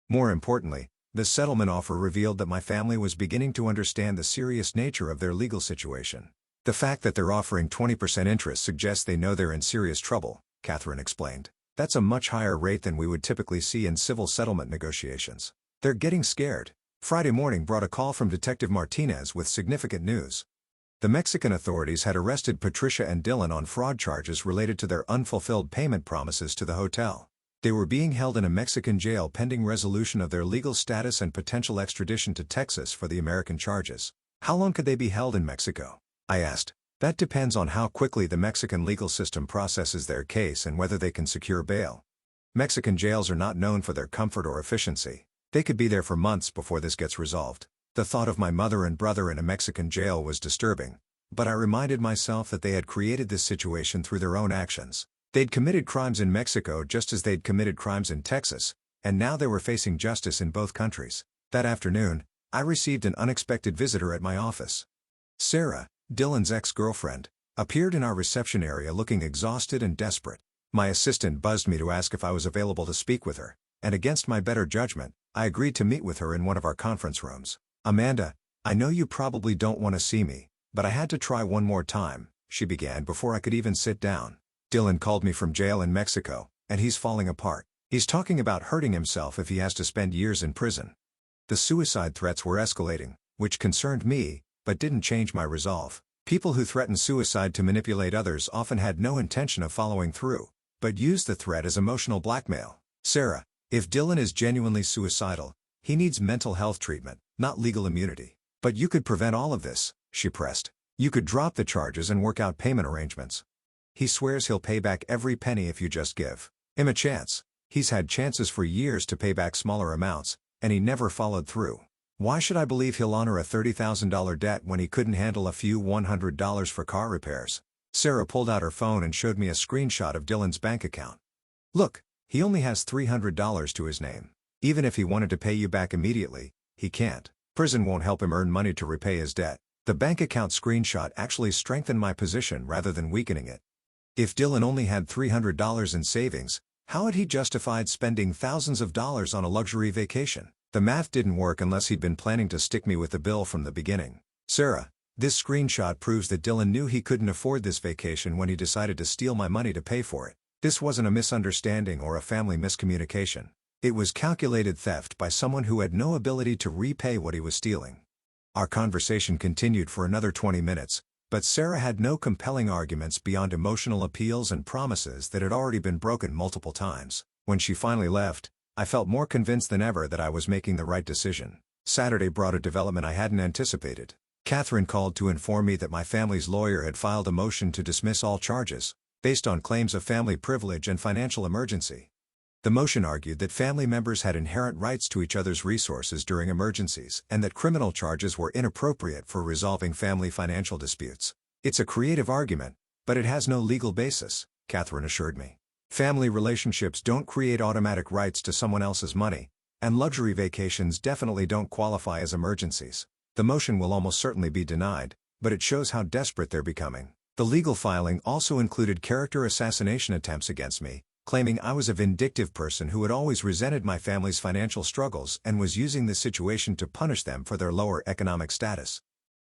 More importantly, the settlement offer revealed that my family was beginning to understand the serious nature of their legal situation. The fact that they're offering 20% interest suggests they know they're in serious trouble, Catherine explained. That's a much higher rate than we would typically see in civil settlement negotiations. They're getting scared. Friday morning brought a call from Detective Martinez with significant news. The Mexican authorities had arrested Patricia and Dylan on fraud charges related to their unfulfilled payment promises to the hotel. They were being held in a Mexican jail pending resolution of their legal status and potential extradition to Texas for the American charges. How long could they be held in Mexico? I asked. That depends on how quickly the Mexican legal system processes their case and whether they can secure bail. Mexican jails are not known for their comfort or efficiency. They could be there for months before this gets resolved. The thought of my mother and brother in a Mexican jail was disturbing, but I reminded myself that they had created this situation through their own actions. They'd committed crimes in Mexico just as they'd committed crimes in Texas, and now they were facing justice in both countries. That afternoon, I received an unexpected visitor at my office. Sarah, Dylan's ex-girlfriend, appeared in our reception area looking exhausted and desperate. My assistant buzzed me to ask if I was available to speak with her, and against my better judgment, I agreed to meet with her in one of our conference rooms. Amanda, I know you probably don't want to see me, but I had to try one more time, she began before I could even sit down. Dylan called me from jail in Mexico, and he's falling apart. He's talking about hurting himself if he has to spend years in prison. The suicide threats were escalating, which concerned me, but didn't change my resolve. People who threaten suicide to manipulate others often had no intention of following through, but used the threat as emotional blackmail. Sarah, if Dylan is genuinely suicidal, he needs mental health treatment, not legal immunity. But you could prevent all of this, she pressed. You could drop the charges and work out payment arrangements. He swears he'll pay back every penny if you just give him a chance. He's had chances for years to pay back smaller amounts, and he never followed through. Why should I believe he'll honor a $30,000 debt when he couldn't handle a few $100 for car repairs? Sarah pulled out her phone and showed me a screenshot of Dylan's bank account. Look, he only has $300 to his name. Even if he wanted to pay you back immediately, he can't. Prison won't help him earn money to repay his debt. The bank account screenshot actually strengthened my position rather than weakening it. If Dylan only had $300 in savings, how had he justified spending thousands of dollars on a luxury vacation? The math didn't work unless he'd been planning to stick me with the bill from the beginning. Sarah, this screenshot proves that Dylan knew he couldn't afford this vacation when he decided to steal my money to pay for it. This wasn't a misunderstanding or a family miscommunication. It was calculated theft by someone who had no ability to repay what he was stealing. Our conversation continued for another 20 minutes, but Sarah had no compelling arguments beyond emotional appeals and promises that had already been broken multiple times. When she finally left, I felt more convinced than ever that I was making the right decision. Saturday brought a development I hadn't anticipated. Catherine called to inform me that my family's lawyer had filed a motion to dismiss all charges, based on claims of family privilege and financial emergency. The motion argued that family members had inherent rights to each other's resources during emergencies and that criminal charges were inappropriate for resolving family financial disputes. It's a creative argument, but it has no legal basis, Catherine assured me. Family relationships don't create automatic rights to someone else's money, and luxury vacations definitely don't qualify as emergencies. The motion will almost certainly be denied, but it shows how desperate they're becoming. The legal filing also included character assassination attempts against me, claiming I was a vindictive person who had always resented my family's financial struggles and was using this situation to punish them for their lower economic status.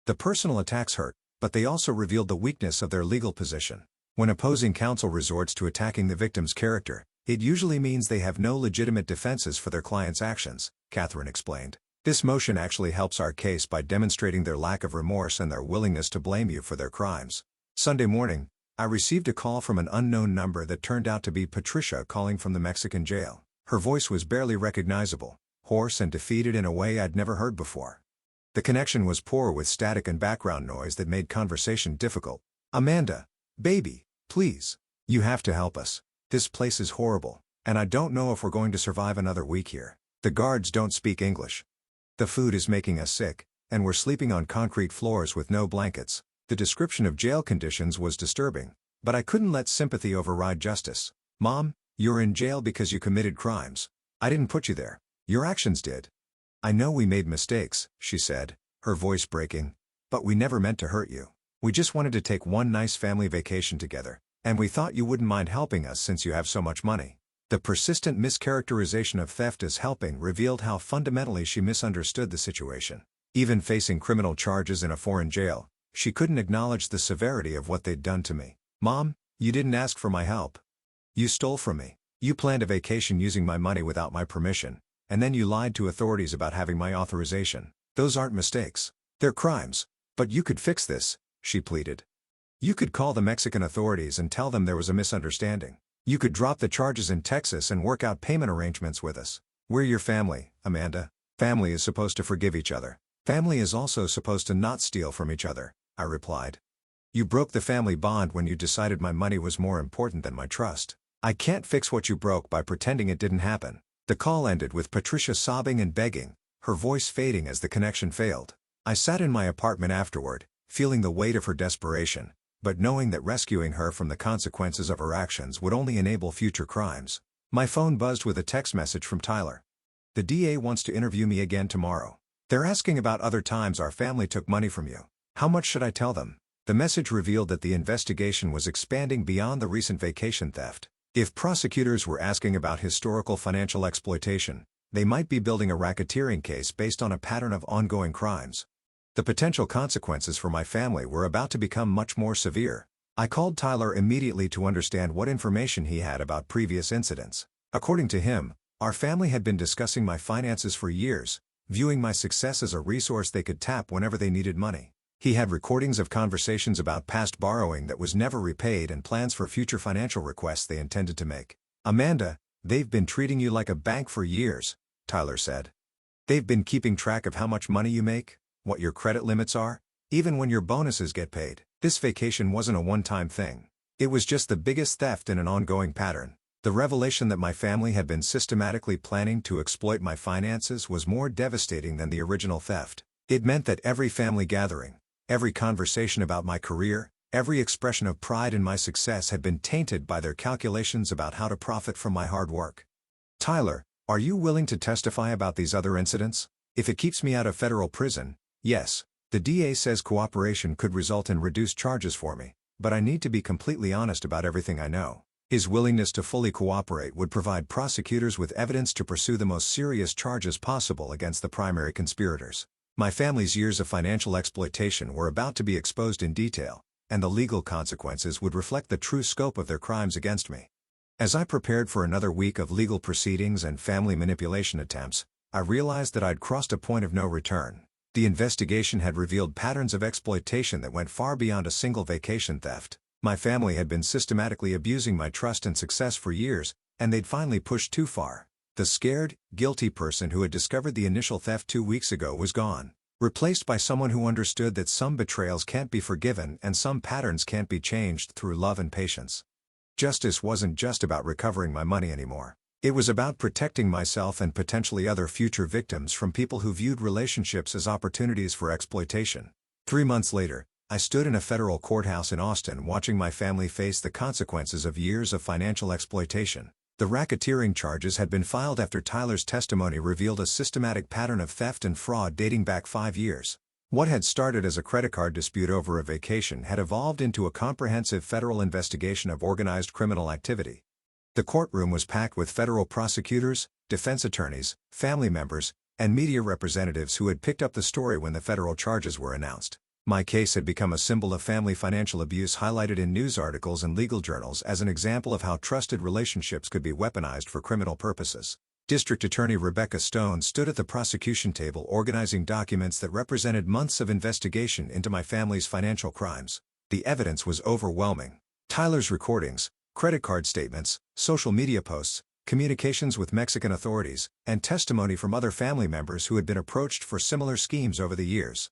The personal attacks hurt, but they also revealed the weakness of their legal position. When opposing counsel resorts to attacking the victim's character, it usually means they have no legitimate defenses for their client's actions, Catherine explained. This motion actually helps our case by demonstrating their lack of remorse and their willingness to blame you for their crimes. Sunday morning, I received a call from an unknown number that turned out to be Patricia calling from the Mexican jail. Her voice was barely recognizable, hoarse and defeated in a way I'd never heard before. The connection was poor with static and background noise that made conversation difficult. "Amanda, baby, please. You have to help us. This place is horrible, and I don't know if we're going to survive another week here. The guards don't speak English. The food is making us sick, and we're sleeping on concrete floors with no blankets." The description of jail conditions was disturbing, but I couldn't let sympathy override justice. "Mom, you're in jail because you committed crimes. I didn't put you there. Your actions did." "I know we made mistakes," she said, her voice breaking, "but we never meant to hurt you. We just wanted to take one nice family vacation together, and we thought you wouldn't mind helping us since you have so much money." The persistent mischaracterization of theft as helping revealed how fundamentally she misunderstood the situation. Even facing criminal charges in a foreign jail, she couldn't acknowledge the severity of what they'd done to me. "Mom, you didn't ask for my help. You stole from me. You planned a vacation using my money without my permission, and then you lied to authorities about having my authorization. Those aren't mistakes. They're crimes. But you could fix this," she pleaded. "You could call the Mexican authorities and tell them there was a misunderstanding. You could drop the charges in Texas and work out payment arrangements with us. We're your family, Amanda. Family is supposed to forgive each other. Family is also supposed to not steal from each other," I replied. "You broke the family bond when you decided my money was more important than my trust. I can't fix what you broke by pretending it didn't happen." The call ended with Patricia sobbing and begging, her voice fading as the connection failed. I sat in my apartment afterward, feeling the weight of her desperation, but knowing that rescuing her from the consequences of her actions would only enable future crimes. My phone buzzed with a text message from Tyler. "The DA wants to interview me again tomorrow. They're asking about other times our family took money from you. How much should I tell them?" The message revealed that the investigation was expanding beyond the recent vacation theft. If prosecutors were asking about historical financial exploitation, they might be building a racketeering case based on a pattern of ongoing crimes. The potential consequences for my family were about to become much more severe. I called Tyler immediately to understand what information he had about previous incidents. According to him, our family had been discussing my finances for years, viewing my success as a resource they could tap whenever they needed money. He had recordings of conversations about past borrowing that was never repaid and plans for future financial requests they intended to make. "Amanda, they've been treating you like a bank for years," Tyler said. "They've been keeping track of how much money you make, what your credit limits are, even when your bonuses get paid. This vacation wasn't a one-time thing. It was just the biggest theft in an ongoing pattern." The revelation that my family had been systematically planning to exploit my finances was more devastating than the original theft. It meant that every family gathering, every conversation about my career, every expression of pride in my success had been tainted by their calculations about how to profit from my hard work. "Tyler, are you willing to testify about these other incidents? If it keeps me out of federal prison, yes. The DA says cooperation could result in reduced charges for me, but I need to be completely honest about everything I know." His willingness to fully cooperate would provide prosecutors with evidence to pursue the most serious charges possible against the primary conspirators. My family's years of financial exploitation were about to be exposed in detail, and the legal consequences would reflect the true scope of their crimes against me. As I prepared for another week of legal proceedings and family manipulation attempts, I realized that I'd crossed a point of no return. The investigation had revealed patterns of exploitation that went far beyond a single vacation theft. My family had been systematically abusing my trust and success for years, and they'd finally pushed too far. The scared, guilty person who had discovered the initial theft 2 weeks ago was gone. replaced by someone who understood that some betrayals can't be forgiven and some patterns can't be changed through love and patience. Justice wasn't just about recovering my money anymore. It was about protecting myself and potentially other future victims from people who viewed relationships as opportunities for exploitation. 3 months later, I stood in a federal courthouse in Austin watching my family face the consequences of years of financial exploitation. The racketeering charges had been filed after Tyler's testimony revealed a systematic pattern of theft and fraud dating back 5 years. What had started as a credit card dispute over a vacation had evolved into a comprehensive federal investigation of organized criminal activity. The courtroom was packed with federal prosecutors, defense attorneys, family members, and media representatives who had picked up the story when the federal charges were announced. My case had become a symbol of family financial abuse highlighted in news articles and legal journals as an example of how trusted relationships could be weaponized for criminal purposes. District Attorney Rebecca Stone stood at the prosecution table organizing documents that represented months of investigation into my family's financial crimes. The evidence was overwhelming. Tyler's recordings, credit card statements, social media posts, communications with Mexican authorities, and testimony from other family members who had been approached for similar schemes over the years.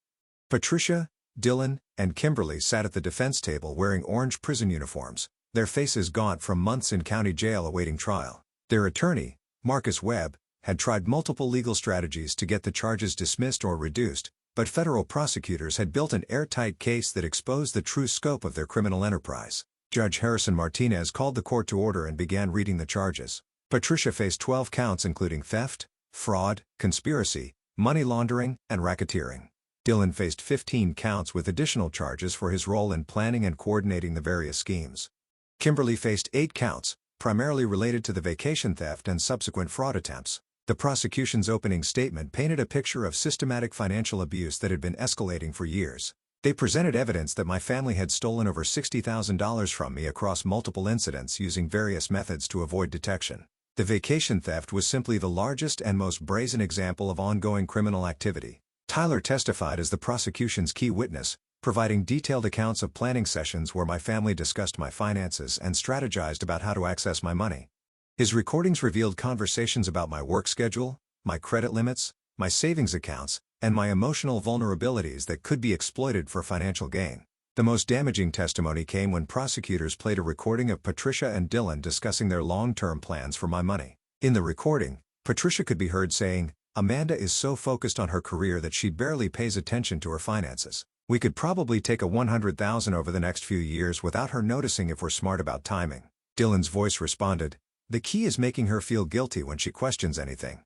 Patricia, Dylan, and Kimberly sat at the defense table wearing orange prison uniforms, their faces gaunt from months in county jail awaiting trial. Their attorney, Marcus Webb, had tried multiple legal strategies to get the charges dismissed or reduced, but federal prosecutors had built an airtight case that exposed the true scope of their criminal enterprise. Judge Harrison Martinez called the court to order and began reading the charges. Patricia faced 12 counts including theft, fraud, conspiracy, money laundering, and racketeering. Dylan faced 15 counts with additional charges for his role in planning and coordinating the various schemes. Kimberly faced 8 counts, primarily related to the vacation theft and subsequent fraud attempts. The prosecution's opening statement painted a picture of systematic financial abuse that had been escalating for years. They presented evidence that my family had stolen over $60,000 from me across multiple incidents using various methods to avoid detection. The vacation theft was simply the largest and most brazen example of ongoing criminal activity. Tyler testified as the prosecution's key witness, providing detailed accounts of planning sessions where my family discussed my finances and strategized about how to access my money. His recordings revealed conversations about my work schedule, my credit limits, my savings accounts, and my emotional vulnerabilities that could be exploited for financial gain. The most damaging testimony came when prosecutors played a recording of Patricia and Dylan discussing their long-term plans for my money. In the recording, Patricia could be heard saying, "Amanda is so focused on her career that she barely pays attention to her finances. We could probably take a $100,000 over the next few years without her noticing if we're smart about timing." Dylan's voice responded, "The key is making her feel guilty when she questions anything.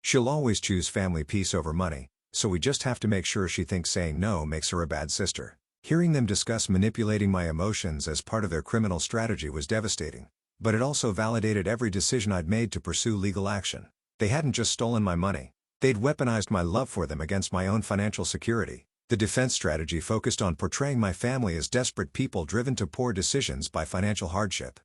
She'll always choose family peace over money, so we just have to make sure she thinks saying no makes her a bad sister." Hearing them discuss manipulating my emotions as part of their criminal strategy was devastating, but it also validated every decision I'd made to pursue legal action. They hadn't just stolen my money, they'd weaponized my love for them against my own financial security. The defense strategy focused on portraying my family as desperate people driven to poor decisions by financial hardship.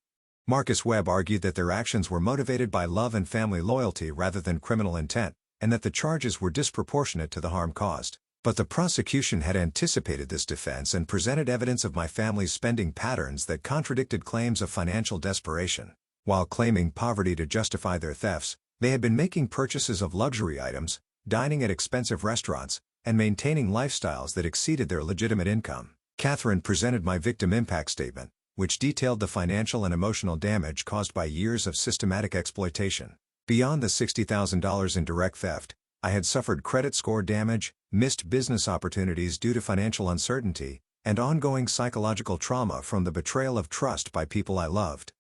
Marcus Webb argued that their actions were motivated by love and family loyalty rather than criminal intent, and that the charges were disproportionate to the harm caused. But the prosecution had anticipated this defense and presented evidence of my family's spending patterns that contradicted claims of financial desperation. While claiming poverty to justify their thefts, they had been making purchases of luxury items, dining at expensive restaurants, and maintaining lifestyles that exceeded their legitimate income. Catherine presented my victim impact statement, which detailed the financial and emotional damage caused by years of systematic exploitation. Beyond the $60,000 in direct theft, I had suffered credit score damage, missed business opportunities due to financial uncertainty, and ongoing psychological trauma from the betrayal of trust by people I loved.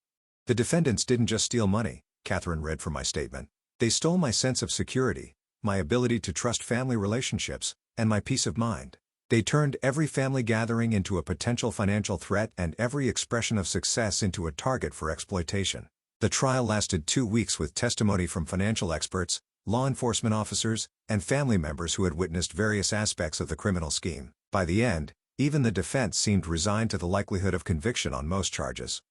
The defendants didn't just steal money, Catherine read from my statement. They stole my sense of security, my ability to trust family relationships, and my peace of mind. They turned every family gathering into a potential financial threat and every expression of success into a target for exploitation. The trial lasted 2 weeks with testimony from financial experts, law enforcement officers, and family members who had witnessed various aspects of the criminal scheme. By the end, even the defense seemed resigned to the likelihood of conviction on most charges.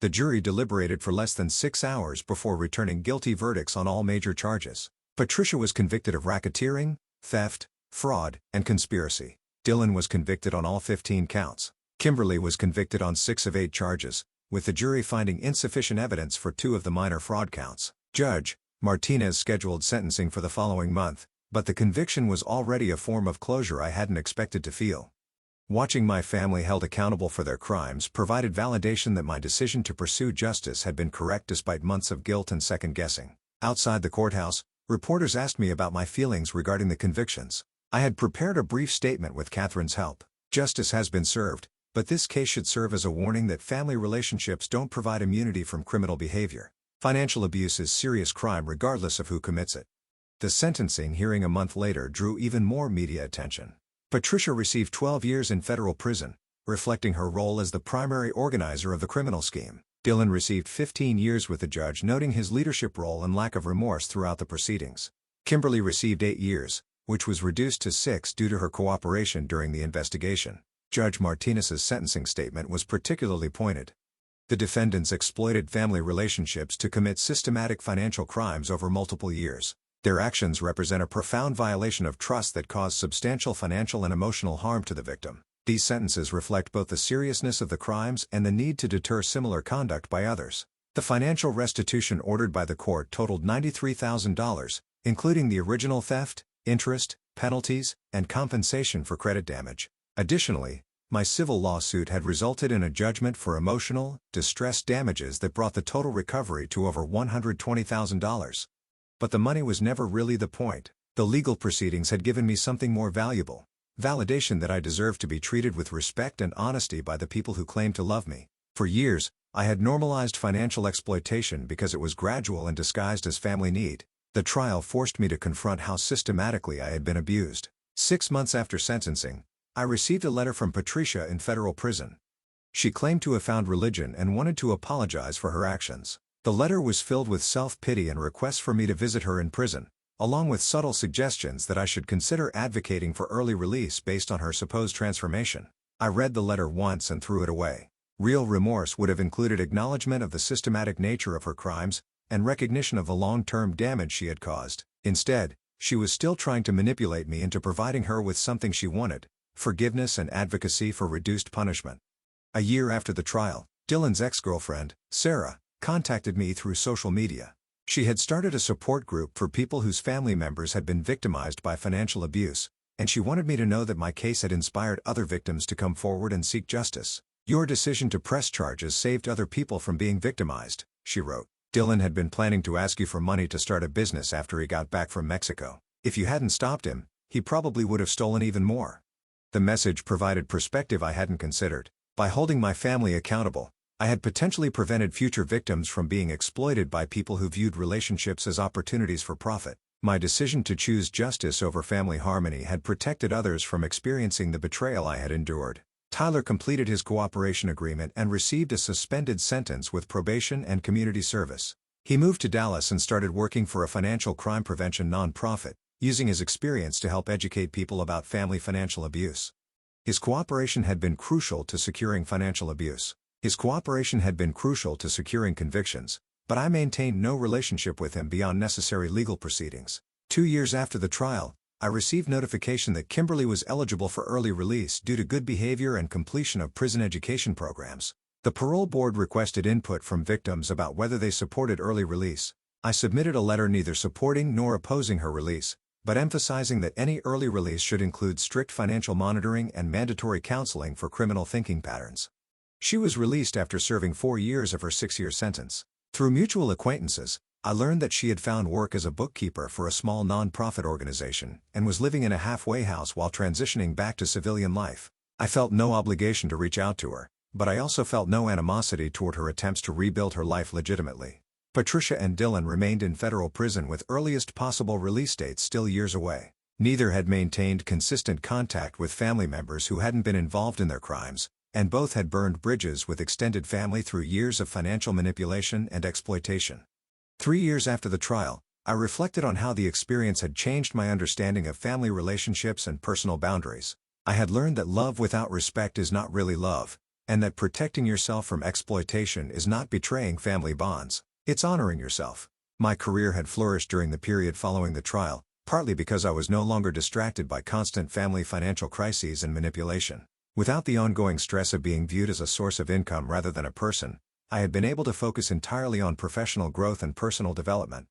The jury deliberated for less than 6 hours before returning guilty verdicts on all major charges. Patricia was convicted of racketeering, theft, fraud, and conspiracy. Dylan was convicted on all 15 counts. Kimberly was convicted on 6 of 8 charges, with the jury finding insufficient evidence for 2 of the minor fraud counts. Judge Martinez scheduled sentencing for the following month, But the conviction was already a form of closure I hadn't expected to feel. Watching my family held accountable for their crimes provided validation that my decision to pursue justice had been correct despite months of guilt and second-guessing. Outside the courthouse, reporters asked me about my feelings regarding the convictions. I had prepared a brief statement with Catherine's help. Justice has been served, but this case should serve as a warning that family relationships don't provide immunity from criminal behavior. Financial abuse is serious crime regardless of who commits it. The sentencing hearing a month later drew even more media attention. Patricia received 12 years in federal prison, reflecting her role as the primary organizer of the criminal scheme. Dylan received 15 years with the judge, noting his leadership role and lack of remorse throughout the proceedings. Kimberly received 8 years, which was reduced to 6 due to her cooperation during the investigation. Judge Martinez's sentencing statement was particularly pointed. The defendants exploited family relationships to commit systematic financial crimes over multiple years. Their actions represent a profound violation of trust that caused substantial financial and emotional harm to the victim. These sentences reflect both the seriousness of the crimes and the need to deter similar conduct by others. The financial restitution ordered by the court totaled $93,000, including the original theft, interest, penalties, and compensation for credit damage. Additionally, my civil lawsuit had resulted in a judgment for emotional, distress damages that brought the total recovery to over $120,000. But the money was never really the point. The legal proceedings had given me something more valuable: validation that I deserved to be treated with respect and honesty by the people who claimed to love me. For years, I had normalized financial exploitation because it was gradual and disguised as family need. The trial forced me to confront how systematically I had been abused. 6 months after sentencing, I received a letter from Patricia in federal prison. She claimed to have found religion and wanted to apologize for her actions. The letter was filled with self-pity and requests for me to visit her in prison, along with subtle suggestions that I should consider advocating for early release based on her supposed transformation. I read the letter once and threw it away. Real remorse would have included acknowledgement of the systematic nature of her crimes and recognition of the long-term damage she had caused. Instead, she was still trying to manipulate me into providing her with something she wanted: forgiveness and advocacy for reduced punishment. A year after the trial, Dylan's ex-girlfriend, Sarah, contacted me through social media. She had started a support group for people whose family members had been victimized by financial abuse, and she wanted me to know that my case had inspired other victims to come forward and seek justice. "Your decision to press charges saved other people from being victimized," she wrote. "Dylan had been planning to ask you for money to start a business after he got back from Mexico. If you hadn't stopped him, he probably would have stolen even more." The message provided perspective I hadn't considered. By holding my family accountable, I had potentially prevented future victims from being exploited by people who viewed relationships as opportunities for profit. My decision to choose justice over family harmony had protected others from experiencing the betrayal I had endured. Tyler completed his cooperation agreement and received a suspended sentence with probation and community service. He moved to Dallas and started working for a financial crime prevention nonprofit, using his experience to help educate people about family financial abuse. His cooperation had been crucial to securing convictions, but I maintained no relationship with him beyond necessary legal proceedings. 2 years after the trial, I received notification that Kimberly was eligible for early release due to good behavior and completion of prison education programs. The parole board requested input from victims about whether they supported early release. I submitted a letter neither supporting nor opposing her release, but emphasizing that any early release should include strict financial monitoring and mandatory counseling for criminal thinking patterns. She was released after serving 4 years of her 6-year sentence. Through mutual acquaintances, I learned that she had found work as a bookkeeper for a small non-profit organization and was living in a halfway house while transitioning back to civilian life. I felt no obligation to reach out to her, but I also felt no animosity toward her attempts to rebuild her life legitimately. Patricia and Dylan remained in federal prison with earliest possible release dates still years away. Neither had maintained consistent contact with family members who hadn't been involved in their crimes, and both had burned bridges with extended family through years of financial manipulation and exploitation. 3 years after the trial, I reflected on how the experience had changed my understanding of family relationships and personal boundaries. I had learned that love without respect is not really love, and that protecting yourself from exploitation is not betraying family bonds. It's honoring yourself. My career had flourished during the period following the trial, partly because I was no longer distracted by constant family financial crises and manipulation. Without the ongoing stress of being viewed as a source of income rather than a person, I had been able to focus entirely on professional growth and personal development.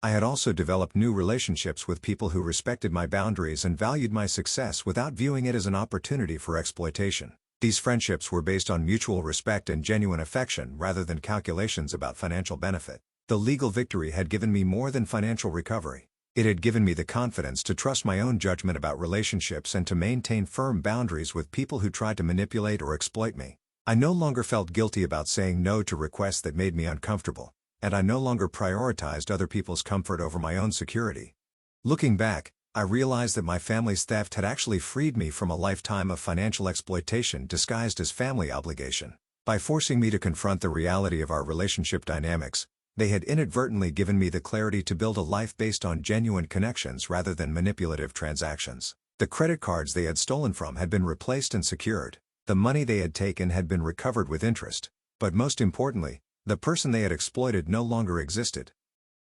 I had also developed new relationships with people who respected my boundaries and valued my success without viewing it as an opportunity for exploitation. These friendships were based on mutual respect and genuine affection rather than calculations about financial benefit. The legal victory had given me more than financial recovery. It had given me the confidence to trust my own judgment about relationships and to maintain firm boundaries with people who tried to manipulate or exploit me. I no longer felt guilty about saying no to requests that made me uncomfortable, and I no longer prioritized other people's comfort over my own security. Looking back, I realized that my family's theft had actually freed me from a lifetime of financial exploitation disguised as family obligation. By forcing me to confront the reality of our relationship dynamics, they had inadvertently given me the clarity to build a life based on genuine connections rather than manipulative transactions. The credit cards they had stolen from had been replaced and secured. The money they had taken had been recovered with interest. But most importantly, the person they had exploited no longer existed.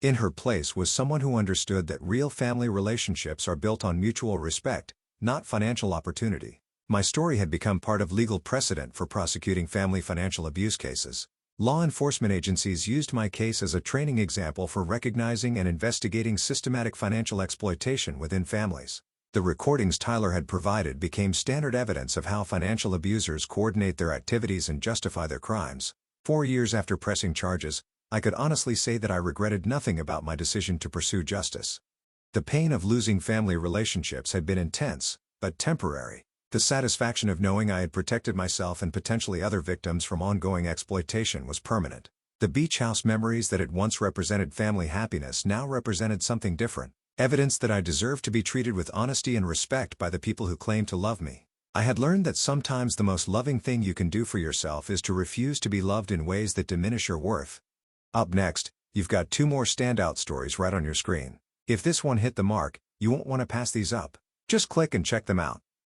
In her place was someone who understood that real family relationships are built on mutual respect, not financial opportunity. My story had become part of legal precedent for prosecuting family financial abuse cases. Law enforcement agencies used my case as a training example for recognizing and investigating systematic financial exploitation within families. The recordings Tyler had provided became standard evidence of how financial abusers coordinate their activities and justify their crimes. 4 years after pressing charges, I could honestly say that I regretted nothing about my decision to pursue justice. The pain of losing family relationships had been intense, but temporary. The satisfaction of knowing I had protected myself and potentially other victims from ongoing exploitation was permanent. The beach house memories that had once represented family happiness now represented something different, evidence that I deserved to be treated with honesty and respect by the people who claimed to love me. I had learned that sometimes the most loving thing you can do for yourself is to refuse to be loved in ways that diminish your worth. Up next, you've got 2 more standout stories right on your screen. If this one hit the mark, you won't want to pass these up. Just click and check them out.